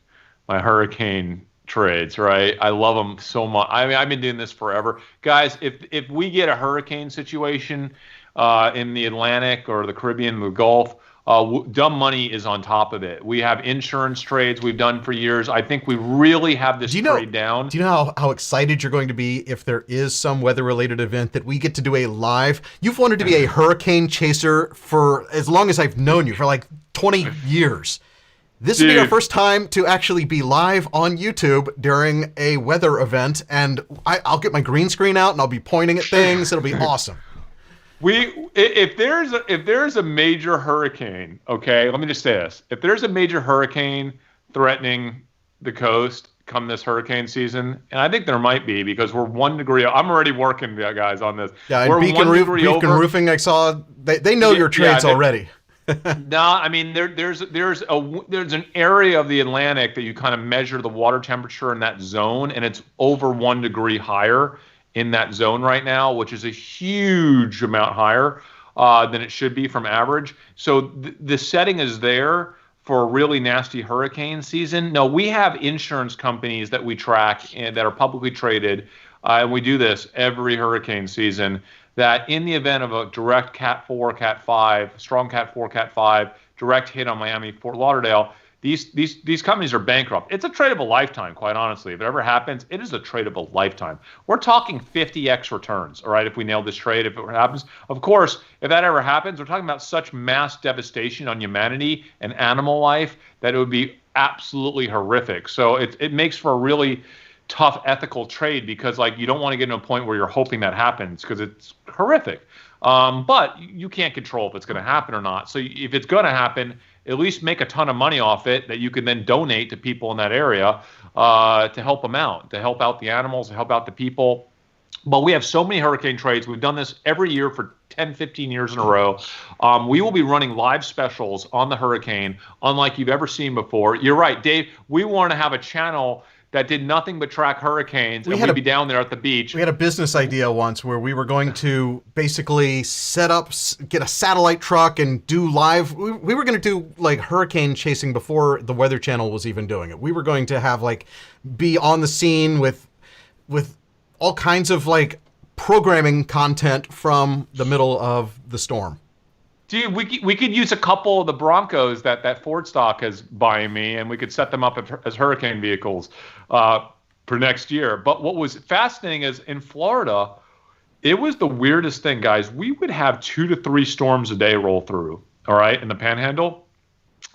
trades, right? I love them so much. I've been doing this forever. Guys, if we get a hurricane situation in the Atlantic or the Caribbean, the Gulf, dumb money is on top of it. We have insurance trades we've done for years. I think we really have this trade down. Do you know how excited you're going to be if there is some weather-related event that we get to do a live? You've wanted to be a hurricane chaser for as long as I've known you, for like 20 years. This will be our first time to actually be live on YouTube during a weather event, and I'll get my green screen out and I'll be pointing at things. It'll be awesome. If there's a major hurricane, okay, let me just say this. If there's a major hurricane threatening the coast come this hurricane season, and I think there might be because we're 1 degree. I'm already working, guys, on this. Yeah, we're and Beacon Roofing, I saw, they know your trades already. No, I mean there's an area of the Atlantic that you kind of measure the water temperature in that zone, and it's over 1 degree higher in that zone right now, which is a huge amount higher than it should be from average. So the setting is there for a really nasty hurricane season. No, we have insurance companies that we track and that are publicly traded, and we do this every hurricane season, that in the event of a direct Cat 4, Cat 5, strong Cat 4, Cat 5, direct hit on Miami, Fort Lauderdale, these companies are bankrupt. It's a tradable lifetime, quite honestly. If it ever happens, it is a tradable lifetime. We're talking 50x returns, all right, if we nail this trade, if it happens. Of course, if that ever happens, we're talking about such mass devastation on humanity and animal life that it would be absolutely horrific. So it makes for a really tough ethical trade, because like you don't want to get to a point where you're hoping that happens, because it's horrific. But you can't control if it's going to happen or not. So if it's going to happen, at least make a ton of money off it that you can then donate to people in that area to help them out, to help out the animals, to help out the people. But we have so many hurricane trades. We've done this every year for 10, 15 years in a row. We will be running live specials on the hurricane, unlike you've ever seen before. You're right, Dave. We want to have a channel that did nothing but track hurricanes, and we'd be down there at the beach. We had a business idea once where we were going to basically get a satellite truck and do live. We were going to do like hurricane chasing before the Weather Channel was even doing it. We were going to have be on the scene with all kinds of programming content from the middle of the storm. Dude, we could use a couple of the Broncos that Ford stock is buying me, and we could set them up as hurricane vehicles for next year. But what was fascinating is in Florida, it was the weirdest thing, guys. We would have 2 to 3 storms a day roll through, all right, in the Panhandle.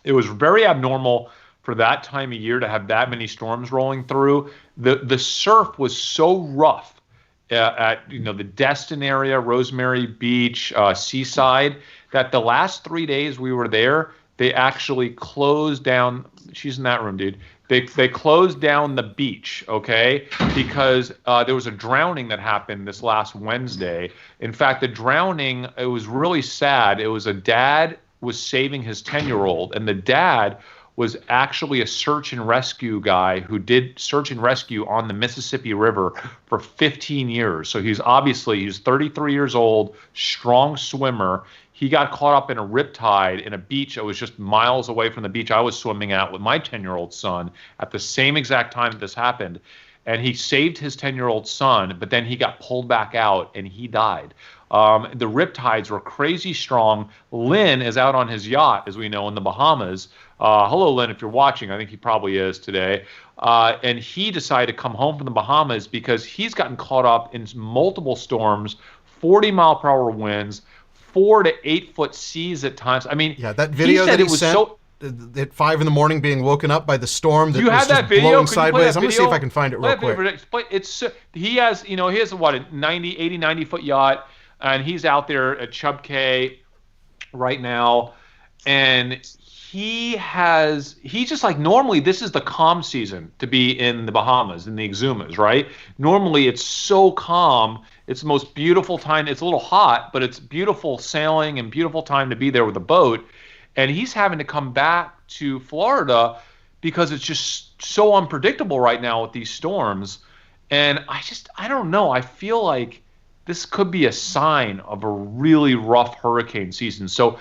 It was very abnormal for that time of year to have that many storms rolling through. The surf was so rough at the Destin area, Rosemary Beach, Seaside, that the last 3 days we were there, they actually closed down. She's in that room, dude. They closed down the beach, okay, because there was a drowning that happened this last Wednesday. In fact, the drowning, it was really sad. It was a dad was saving his 10-year-old, and the dad was actually a search and rescue guy who did search and rescue on the Mississippi River for 15 years. So he's 33 years old, strong swimmer. He got caught up in a riptide in a beach that was just miles away from the beach I was swimming at with my 10-year-old son at the same exact time that this happened. And he saved his 10-year-old son, but then he got pulled back out and he died. The riptides were crazy strong. Lynn is out on his yacht, as we know, in the Bahamas. Hello, Lynn, if you're watching. I think he probably is today. And he decided to come home from the Bahamas because he's gotten caught up in multiple storms, 40-mile-per-hour winds, 4 to 8 foot seas at times. I mean, yeah, that video that he sent at 5 a.m. being woken up by the storm that was just blowing sideways. I'm going to see if I can find it real quick. He has what, a 90 foot yacht, and he's out there at Chub Cay right now, and he's just like, normally this is the calm season to be in the Bahamas, in the Exumas, right? Normally it's so calm. It's the most beautiful time. It's a little hot, but it's beautiful sailing and beautiful time to be there with a boat. And he's having to come back to Florida because it's just so unpredictable right now with these storms. And I don't know. I feel like this could be a sign of a really rough hurricane season. So,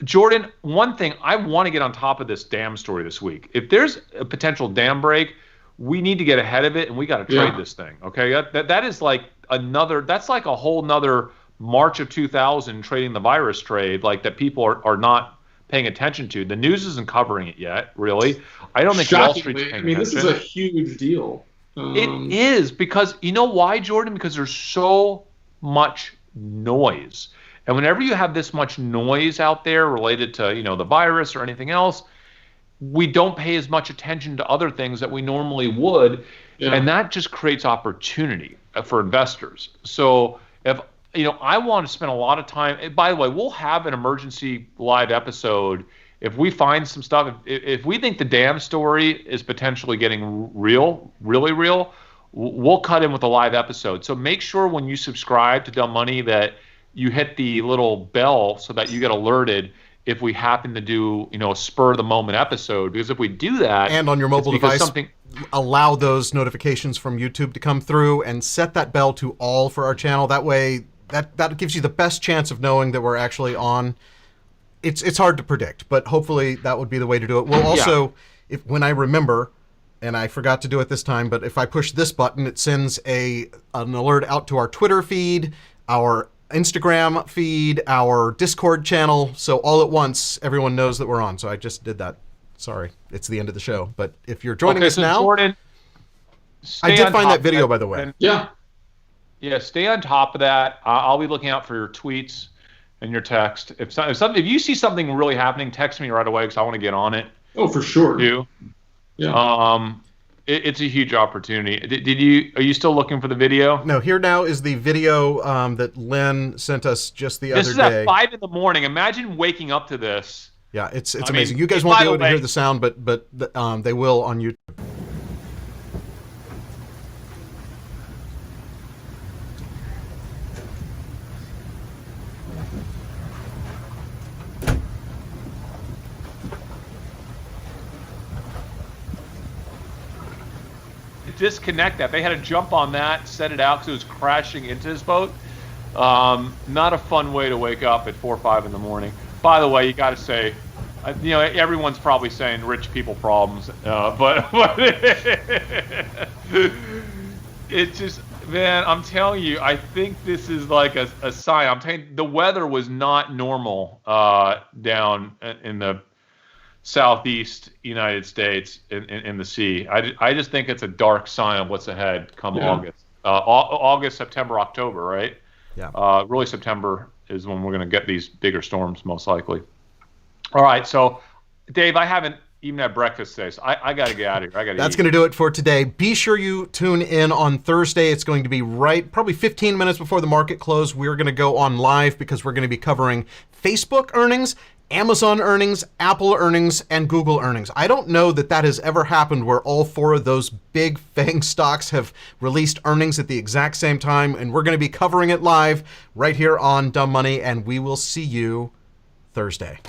Jordan, one thing, I want to get on top of this dam story this week. If there's a potential dam break, we need to get ahead of it, and we got to trade this thing. Okay, that is like that's like a whole nother March of 2000 trading the virus trade, like that people are not paying attention to. The news isn't covering it yet, really. I don't think Wall Street's paying attention. This is a huge deal. It is, because you know why, Jordan? Because there's so much noise. And whenever you have this much noise out there related to, the virus or anything else, we don't pay as much attention to other things that we normally would. Yeah. And that just creates opportunity for investors. So if, I want to spend a lot of time, by the way, we'll have an emergency live episode. If we find some stuff, if we think the dam story is potentially getting real, really real, we'll cut in with a live episode. So make sure when you subscribe to Dumb Money that you hit the little bell so that you get alerted if we happen to do, a spur of the moment episode, because if we do that, and on your mobile it's because device, allow those notifications from YouTube to come through and set that bell to all for our channel. That way, that gives you the best chance of knowing that we're actually on. It's hard to predict, but hopefully that would be the way to do it. We'll also, when I remember, and I forgot to do it this time, but if I push this button, it sends an alert out to our Twitter feed, our Instagram feed, our Discord channel. So all at once, everyone knows that we're on. So I just did that. Sorry, it's the end of the show. But if you're joining us now, Jordan, I did find that video, by the way. Yeah, stay on top of that. I'll be looking out for your tweets and your text. If you see something really happening, text me right away because I want to get on it. Oh, for sure. Yeah. It's a huge opportunity. Are you still looking for the video? No, here now is the video that Lynn sent us just the other day. This is at 5 a.m. Imagine waking up to this. Yeah, it's amazing. You guys won't be able to hear the sound, but they will on YouTube. Disconnect that. They had to jump on that, set it out because it was crashing into his boat. Not a fun way to wake up at 4 or 5 in the morning. By the way, you got to say, everyone's probably saying rich people problems, but it's just, man, I'm telling you, I think this is like a sign. I'm telling you, the weather was not normal down in the southeast United States in the sea. I just think it's a dark sign of what's ahead come August, September, October, right? Yeah. Really September is when we're going to get these bigger storms most likely. All right, so Dave, I haven't even had breakfast today, so I got to get out of here. That's going to do it for today. Be sure you tune in on Thursday. It's going to be probably 15 minutes before the market close. We're going to go on live because we're going to be covering Facebook earnings, Amazon earnings, Apple earnings, and Google earnings. I don't know that has ever happened where all four of those big FANG stocks have released earnings at the exact same time, and we're going to be covering it live right here on Dumb Money, and we will see you Thursday.